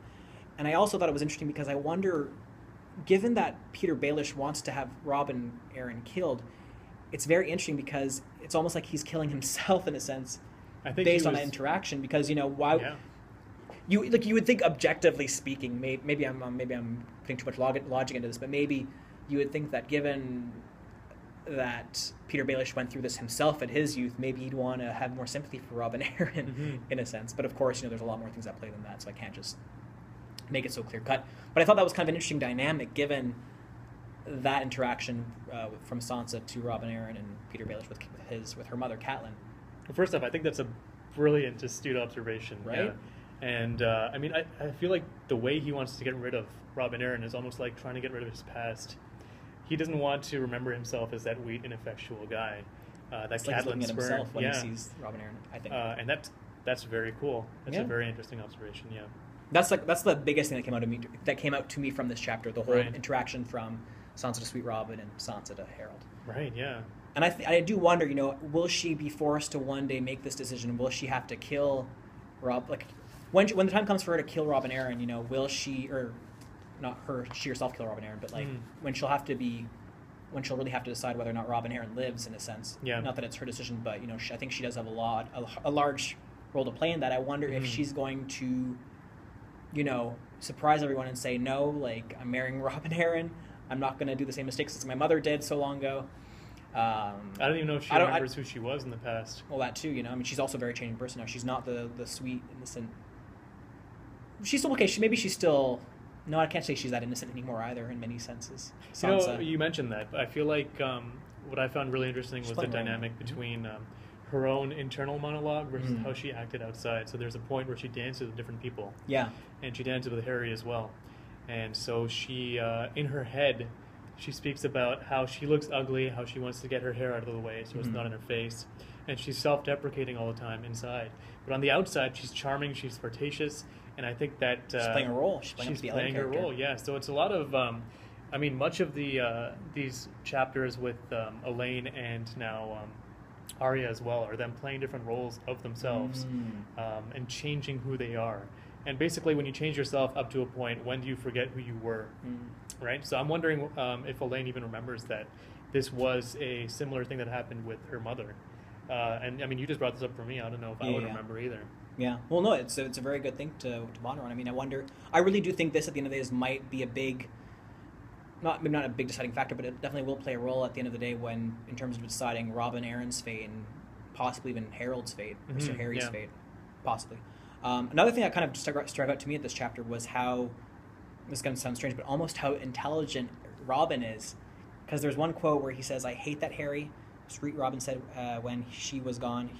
Speaker 1: And I also thought it was interesting because I wonder, given that Peter Baelish wants to have Robin Arryn killed, it's very interesting because it's almost like he's killing himself in a sense,
Speaker 2: I think
Speaker 1: based on that interaction. Because why?
Speaker 2: Yeah.
Speaker 1: You would think, objectively speaking, maybe I'm putting too much logic into this, but maybe you would think that given that Peter Baelish went through this himself at his youth, maybe he'd want to have more sympathy for Robin Arryn in a sense. But of course, there's a lot more things at play than that, so I can't just make it so clear cut. But I thought that was kind of an interesting dynamic, given that interaction from Sansa to Robin Arryn and Peter Baelish with her mother, Catelyn.
Speaker 2: Well, first off, I think that's a brilliant, astute observation.
Speaker 1: Right?
Speaker 2: Yeah. And, I feel like the way he wants to get rid of Robin Arryn is almost like trying to get rid of his past. He doesn't want to remember himself as that weak, ineffectual guy. That
Speaker 1: it's like he's looking at
Speaker 2: spurned.
Speaker 1: himself when he sees Robin Arryn, I think.
Speaker 2: And that's very cool. That's a very interesting observation, yeah.
Speaker 1: That's the biggest thing that came out to me from this chapter, the whole interaction from Sansa to Sweet Robin and Sansa to Harold.
Speaker 2: Right, yeah.
Speaker 1: And I do wonder, will she be forced to one day make this decision? Will she have to kill when the time comes for her to kill Robin Arryn, will she, or not her, she herself kill Robin Arryn, but when she'll really have to decide whether or not Robin Arryn lives, in a sense.
Speaker 2: Yeah.
Speaker 1: Not that it's her decision, but I think she does have a large role to play in that. I wonder if she's going to, surprise everyone and say, no, like, I'm marrying Robin Arryn. I'm not going to do the same mistakes as my mother did so long ago.
Speaker 2: I don't even know if she remembers who she was in the past.
Speaker 1: Well, that too, she's also a very changing person now. She's not the sweet, innocent. She's still okay. She's still. No, I can't say she's that innocent anymore either, in many senses. Sansa.
Speaker 2: You mentioned that, but I feel like what I found really interesting was the dynamic between her own internal monologue versus how she acted outside. So there's a point where she dances with different people.
Speaker 1: Yeah.
Speaker 2: And she dances with Harry as well. And so she, in her head, she speaks about how she looks ugly, how she wants to get her hair out of the way so it's not in her face. And she's self-deprecating all the time inside. But on the outside, she's charming, she's flirtatious, and I think that...
Speaker 1: she's playing a role.
Speaker 2: She's playing her role, yeah. So it's a lot of... much of these chapters with Elaine and now Arya as well are them playing different roles of themselves and changing who they are. And basically, when you change yourself up to a point, when do you forget who you were, right? So I'm wondering if Elaine even remembers that this was a similar thing that happened with her mother. You just brought this up for me. I don't know if I would remember either.
Speaker 1: Yeah. Well, no, it's a very good thing to ponder on. I wonder. I really do think this, at the end of the day, might be a big, not a big deciding factor, but it definitely will play a role at the end of the day in terms of deciding Robin Arryn's fate and possibly even Harold's fate, or Sir Harry's fate, possibly. Another thing that kind of struck out to me at this chapter was how, this is going to sound strange, but almost how intelligent Robin is. Because there's one quote where he says, "I hate that Harry," Sweet Robin said when she was gone.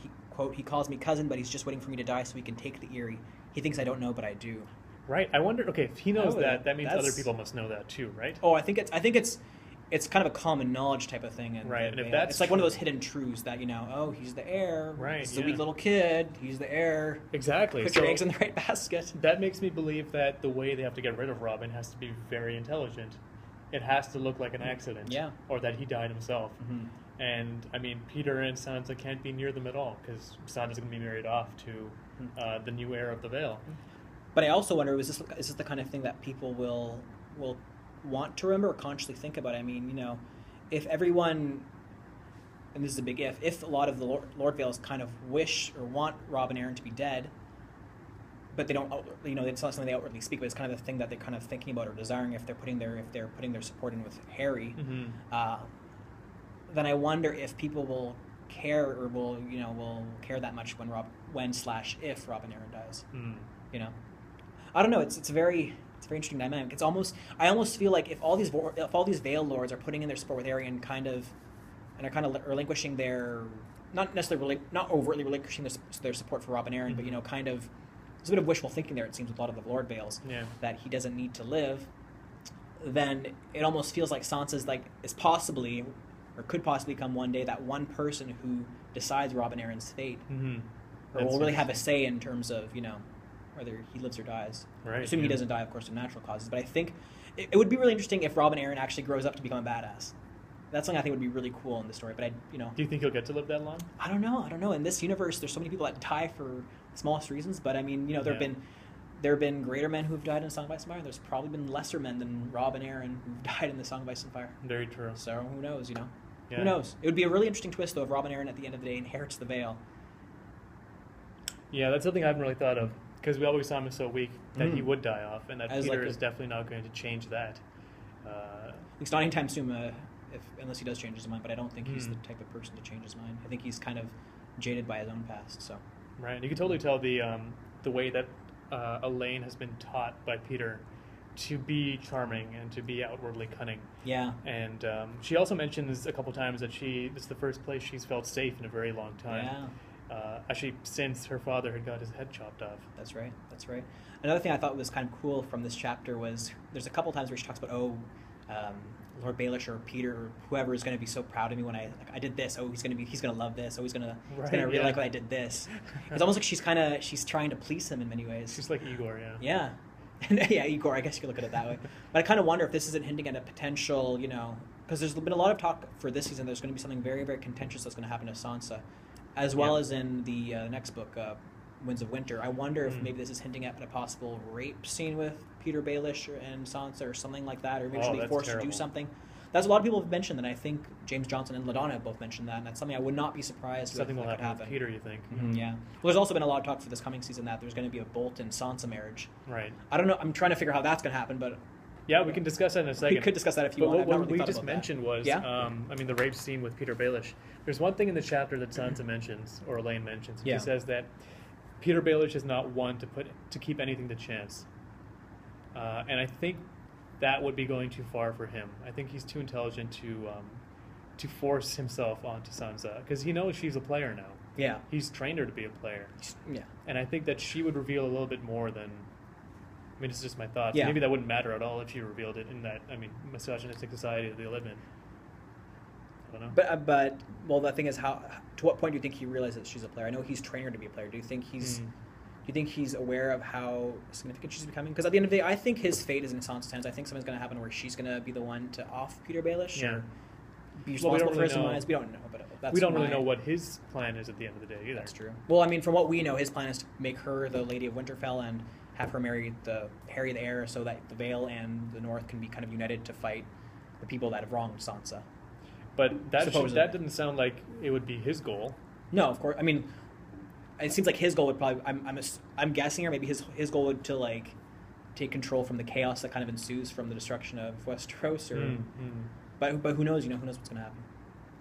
Speaker 1: He calls me cousin, but he's just waiting for me to die so he can take the Eyrie. He thinks I don't know, but I do.
Speaker 2: Right. I wonder, if he knows that means other people must know that too, right?
Speaker 1: Oh, I think it's kind of a common knowledge type of thing.
Speaker 2: Right, and if that's
Speaker 1: it's like one of those hidden truths that, he's the heir.
Speaker 2: Right,
Speaker 1: he's the weak little kid. He's the heir.
Speaker 2: Exactly.
Speaker 1: Put your eggs in the right basket.
Speaker 2: That makes me believe that the way they have to get rid of Robin has to be very intelligent. It has to look like an accident.
Speaker 1: Yeah.
Speaker 2: Or that he died himself. And, Peter and Sansa can't be near them at all, because Sansa's going to be married off to the new heir of the Vale.
Speaker 1: But I also wonder, is this the kind of thing that people will want to remember or consciously think about? If everyone, and this is a big if a lot of the Lord Vales kind of wish or want Robin Arryn to be dead, but they don't, it's not something they outwardly speak, but it's kind of the thing that they're kind of thinking about or desiring if they're putting their support in with Harry, then I wonder if people will care or will care that much when if Robin Arryn dies. I don't know. It's a very interesting dynamic. I almost feel like if all these Vale Lords are putting in their support with Harry and are kind of relinquishing their, not overtly relinquishing their support for Robin Arryn, but kind of, there's a bit of wishful thinking there, it seems, with a lot of the Lord Vales, that he doesn't need to live. Then it almost feels like Sansa's is possibly, or could possibly come one day, that one person who decides Robin Arryn's fate, or will really have a say in terms of whether he lives or dies.
Speaker 2: Right.
Speaker 1: Assuming he doesn't die, of course, of natural causes. But I think it would be really interesting if Robin Arryn actually grows up to become a badass. That's something I think would be really cool in the story. But
Speaker 2: do you think he'll get to live that long?
Speaker 1: I don't know. In this universe, there's so many people that die for the smallest reasons. But there have been greater men who have died in Song of Ice and Fire. There's probably been lesser men than Robin Arryn who've died in the Song of Ice and Fire.
Speaker 2: Very true.
Speaker 1: So who knows?
Speaker 2: Yeah.
Speaker 1: Who knows? It would be a really interesting twist, though, if Robin Arryn at the end of the day inherits the veil.
Speaker 2: Yeah, that's something I haven't really thought of, because we always saw him as so weak that he would die off, and that
Speaker 1: As
Speaker 2: Peter
Speaker 1: like
Speaker 2: is definitely not going to change that.
Speaker 1: It's not anytime soon, unless he does change his mind, but I don't think he's the type of person to change his mind. I think he's kind of jaded by his own past. So
Speaker 2: Right, and you can totally tell the way that Elaine has been taught by Peter to be charming and to be outwardly cunning.
Speaker 1: yeah,
Speaker 2: And she also mentions a couple times that this is the first place she's felt safe in a very long time. Actually, since her father had got his head chopped off.
Speaker 1: That's right. That's right. Another thing I thought was kind of cool from this chapter was there's a couple times where she talks about, Lord Baelish or Peter or whoever is going to be so proud of me when I did this. Oh, he's going to love this. Oh, he's going to really like when I did this. It's almost like she's trying to please him in many ways.
Speaker 2: She's like Igor, yeah.
Speaker 1: Yeah. Yeah, Igor, I guess you could look at it that way. But I kind of wonder if this isn't hinting at a potential, because there's been a lot of talk for this season. There's going to be something very, very contentious that's going to happen to Sansa, as well as in the next book, Winds of Winter. I wonder if maybe this is hinting at a possible rape scene with Peter Baelish and Sansa or something like that, or maybe she'll be forced to do something. That's a lot of people have mentioned that. I think James Johnson and LaDonna have both mentioned that, and that's something I would not be surprised
Speaker 2: Something
Speaker 1: if
Speaker 2: will
Speaker 1: that
Speaker 2: happen with Peter, you think?
Speaker 1: Yeah. Well, there's also been a lot of talk for this coming season that there's going to be a Bolton Sansa marriage.
Speaker 2: Right.
Speaker 1: I don't know. I'm trying to figure out how that's going to happen, but
Speaker 2: yeah, we can discuss that in a second.
Speaker 1: we could discuss that if you want.
Speaker 2: What we just mentioned was,
Speaker 1: Yeah?
Speaker 2: the rape scene with Peter Baelish. There's one thing in the chapter that Sansa mentions, or Elaine mentions.
Speaker 1: Yeah.
Speaker 2: She says that Peter Baelish is not one to keep anything to chance, and I think that would be going too far for him. I think he's too intelligent to force himself onto Sansa, because he knows she's a player now.
Speaker 1: Yeah.
Speaker 2: He's trained her to be a player.
Speaker 1: Yeah.
Speaker 2: And I think that she would reveal a little bit more than... I mean, it's just my thoughts.
Speaker 1: Yeah.
Speaker 2: Maybe that wouldn't matter at all if she revealed it in that, misogynistic society that they live in. I don't know.
Speaker 1: But the thing is, to what point do you think he realizes she's a player? I know he's trained her to be a player. Do you think he's aware of how significant she's becoming? Because at the end of the day, I think his fate is in Sansa's hands. I think something's going to happen where she's going to be the one to off Peter Baelish.
Speaker 2: Yeah.
Speaker 1: Or be responsible for his demise.
Speaker 2: We
Speaker 1: don't know, but that's
Speaker 2: we don't really know what his plan is at the end of the day either.
Speaker 1: That's true. Well, from what we know, his plan is to make her the Lady of Winterfell and have her marry Harry the Heir, so that the Vale and the North can be kind of united to fight the people that have wronged Sansa.
Speaker 2: But that didn't sound like it would be his goal.
Speaker 1: No, of course. It seems like his goal would probably. I'm guessing, or maybe his goal would to take control from the chaos that kind of ensues from the destruction of Westeros. But who knows? Who knows what's going to happen?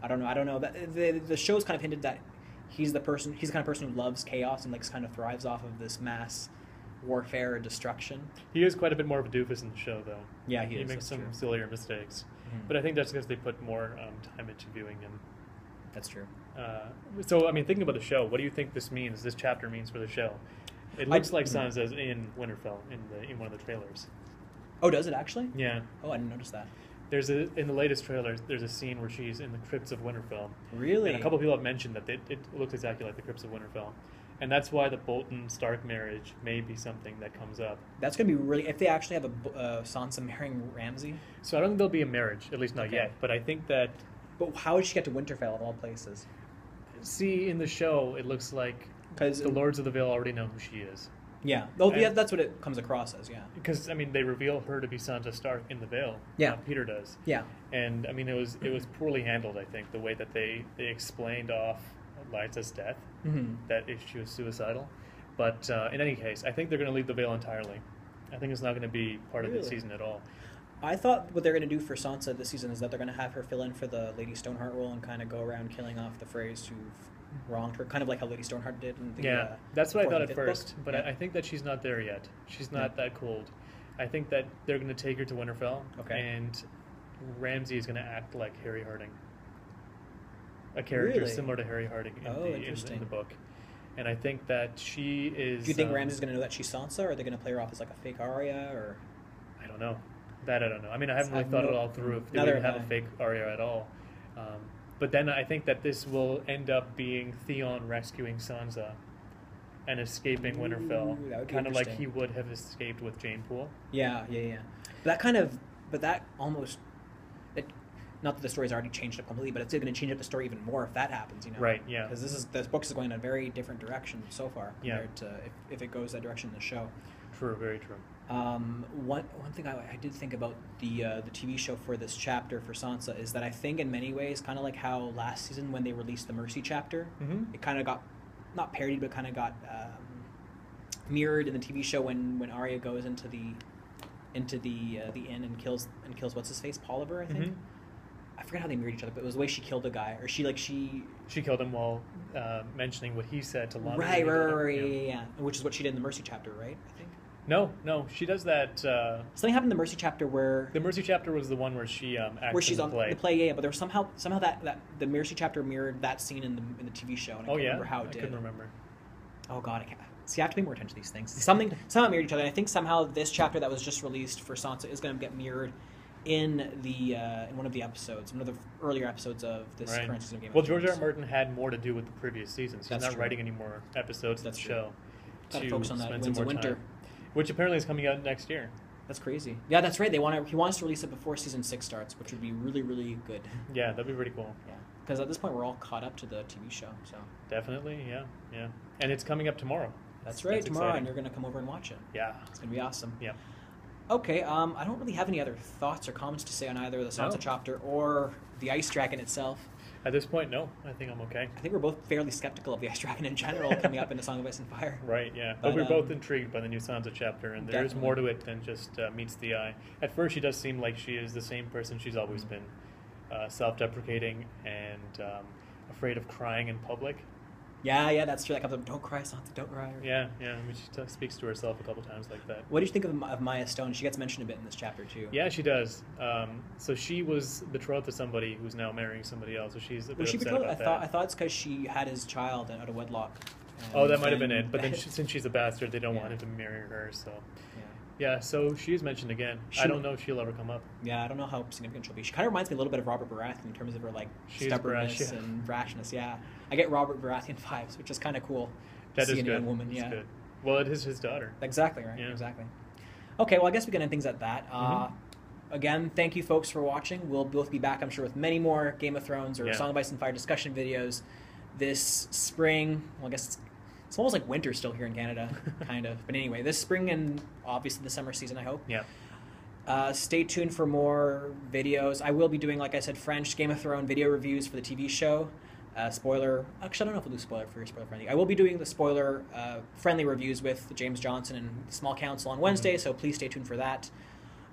Speaker 1: I don't know. That the show's kind of hinted that he's the kind of person who loves chaos and kind of thrives off of this mass warfare and destruction.
Speaker 2: He is quite a bit more of a doofus in the show, though.
Speaker 1: Yeah, he
Speaker 2: makes some sillier mistakes. But I think that's because they put more time into viewing him.
Speaker 1: That's true.
Speaker 2: So, thinking about the show, what do you think this chapter means for the show? It looks like Sansa's in Winterfell in one of the trailers.
Speaker 1: Oh, does it actually?
Speaker 2: Yeah.
Speaker 1: Oh, I didn't notice that.
Speaker 2: In the latest trailer, there's a scene where she's in the crypts of Winterfell.
Speaker 1: Really?
Speaker 2: And a couple people have mentioned that it looks exactly like the crypts of Winterfell. And that's why the Bolton-Stark marriage may be something that comes up.
Speaker 1: That's going to be really... If they actually have a Sansa marrying Ramsay...
Speaker 2: So I don't think there'll be a marriage, at least not yet. But I think that...
Speaker 1: But how did she get to Winterfell of all places?
Speaker 2: See, in the show, it looks like the Lords of the Vale already know who she is.
Speaker 1: Yeah. Oh, yeah, that's what it comes across as, yeah.
Speaker 2: Because, they reveal her to be Sansa Stark in the Vale.
Speaker 1: Yeah.
Speaker 2: Peter does.
Speaker 1: Yeah.
Speaker 2: And, it was poorly handled, I think, the way that they explained off Lysa's death, that she was suicidal. But in any case, I think they're going to leave the Vale entirely. I think it's not going to be part of the season at all.
Speaker 1: I thought what they're going to do for Sansa this season is that they're going to have her fill in for the Lady Stoneheart role and kind of go around killing off the Freys who've wronged her, kind of like how Lady Stoneheart did in the
Speaker 2: that's what I thought at first,
Speaker 1: book.
Speaker 2: But I think that she's not there yet. She's not that cold. I think that they're going to take her to Winterfell, and Ramsay is going to act like Harry Harding, a character similar to Harry Harding in the book. And I think that she is...
Speaker 1: Do you think Ramsay's going to know that she's Sansa, or are they going to play her off as like a fake Arya, or...
Speaker 2: I don't know. That I don't know. I haven't really thought it all through if they would have a fake Arya at all. But then I think that this will end up being Theon rescuing Sansa and escaping Winterfell, kind of like he would have escaped with Jane Poole.
Speaker 1: Yeah. But that almost... Not that the story's already changed up completely, but it's going to change up the story even more if that happens,
Speaker 2: Right, yeah.
Speaker 1: Because this book is going in a very different direction so far compared to if it goes that direction in the show.
Speaker 2: True, very true.
Speaker 1: One thing I did think about the TV show for this chapter for Sansa is that I think in many ways, kind of like how last season when they released the Mercy chapter, it kind of got not parodied but kind of got mirrored in the TV show when Arya goes into the inn and kills what's his face, Polliver, I think. I forget how they mirrored each other, but it was the way she killed the guy, or she
Speaker 2: killed him while mentioning what he said to Lana.
Speaker 1: Right, yeah. Which is what she did in the Mercy chapter, right? I think.
Speaker 2: No, she does that.
Speaker 1: Something happened in the Mercy chapter where
Speaker 2: the Mercy chapter was the one where she acts
Speaker 1: where she's
Speaker 2: in
Speaker 1: on
Speaker 2: the
Speaker 1: play, yeah. But there was somehow that the Mercy chapter mirrored that scene in the TV show, and I can't remember how it did.
Speaker 2: I couldn't remember.
Speaker 1: Oh God, I can't. See, I have to pay more attention to these things. Somehow mirrored each other. And I think somehow this chapter that was just released for Sansa is going to get mirrored in one of the episodes, one of the earlier episodes of this current season of Game of Thrones.
Speaker 2: Well, George R. R. Martin had more to do with the previous seasons. He's not writing any more episodes of the show.
Speaker 1: Got to focus on that Winds of Winter,
Speaker 2: which apparently is coming out next year.
Speaker 1: That's crazy. Yeah, that's right. He wants to release it before season 6 starts, which would be really, really good.
Speaker 2: Yeah, that'd be pretty cool.
Speaker 1: Yeah, because at this point we're all caught up to the TV show. So
Speaker 2: definitely, yeah, and it's coming up tomorrow.
Speaker 1: That's right, tomorrow, exciting. And you're going to come over and watch it.
Speaker 2: Yeah,
Speaker 1: it's going to be awesome.
Speaker 2: Yeah.
Speaker 1: Okay, I don't really have any other thoughts or comments to say on either the Sansa chapter or the Ice Dragon itself.
Speaker 2: At this point, no. I think I'm okay.
Speaker 1: I think we're both fairly skeptical of the Ice Dragon in general coming up in the Song of Ice and Fire.
Speaker 2: Right, yeah. But we're both intrigued by the new Sansa chapter, and there's more to it than just meets the eye. At first, she does seem like she is the same person she's always been, self-deprecating and afraid of crying in public.
Speaker 1: Yeah, that's true. That comes up, don't cry, Sansa, don't cry.
Speaker 2: Yeah. I mean, she speaks to herself a couple times like that.
Speaker 1: What do you think of Maya Stone? She gets mentioned a bit in this chapter, too.
Speaker 2: Yeah, she does. So she was betrothed to somebody who's now marrying somebody else, so she's a bit upset about that.
Speaker 1: I thought it's because she had his child out of wedlock.
Speaker 2: That might have been it. But then since she's a bastard, they don't want him to marry her, so... Yeah, so she is mentioned again. I don't know if she'll ever come up.
Speaker 1: Yeah, I don't know how significant she'll be. She kind of reminds me a little bit of Robert Baratheon in terms of her stubbornness and brashness. Yeah, I get Robert Baratheon vibes, which is kind of cool.
Speaker 2: That is good.
Speaker 1: A young woman.
Speaker 2: That's good. Well, it is his daughter.
Speaker 1: Exactly right. Yeah. Exactly. Okay, well, I guess we can end things at that. Again, thank you, folks, for watching. We'll both be back, I'm sure, with many more Game of Thrones or Song of Ice and Fire discussion videos this spring. Well, I guess it's almost like winter still here in Canada, kind of. But anyway, this spring and obviously the summer season, I hope.
Speaker 2: Yeah.
Speaker 1: Stay tuned for more videos. I will be doing, like I said, French Game of Thrones video reviews for the TV show. Spoiler. Actually, I don't know if we'll do spoiler friendly. I will be doing the spoiler friendly reviews with James Johnson and the Small Council on Wednesday, so please stay tuned for that.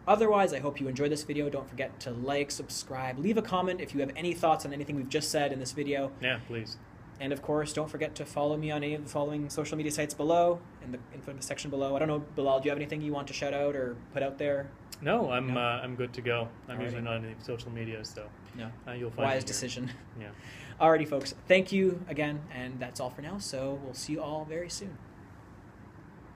Speaker 1: Otherwise, I hope you enjoyed this video. Don't forget to like, subscribe, leave a comment if you have any thoughts on anything we've just said in this video.
Speaker 2: Yeah, please.
Speaker 1: And of course, don't forget to follow me on any of the following social media sites below, in the info section below. I don't know, Bilal, do you have anything you want to shout out or put out there?
Speaker 2: No, I'm good to go. I'm usually not on any social media, so you'll find
Speaker 1: wise decision.
Speaker 2: Yeah.
Speaker 1: Alrighty, folks. Thank you again, and that's all for now. So we'll see you all very soon.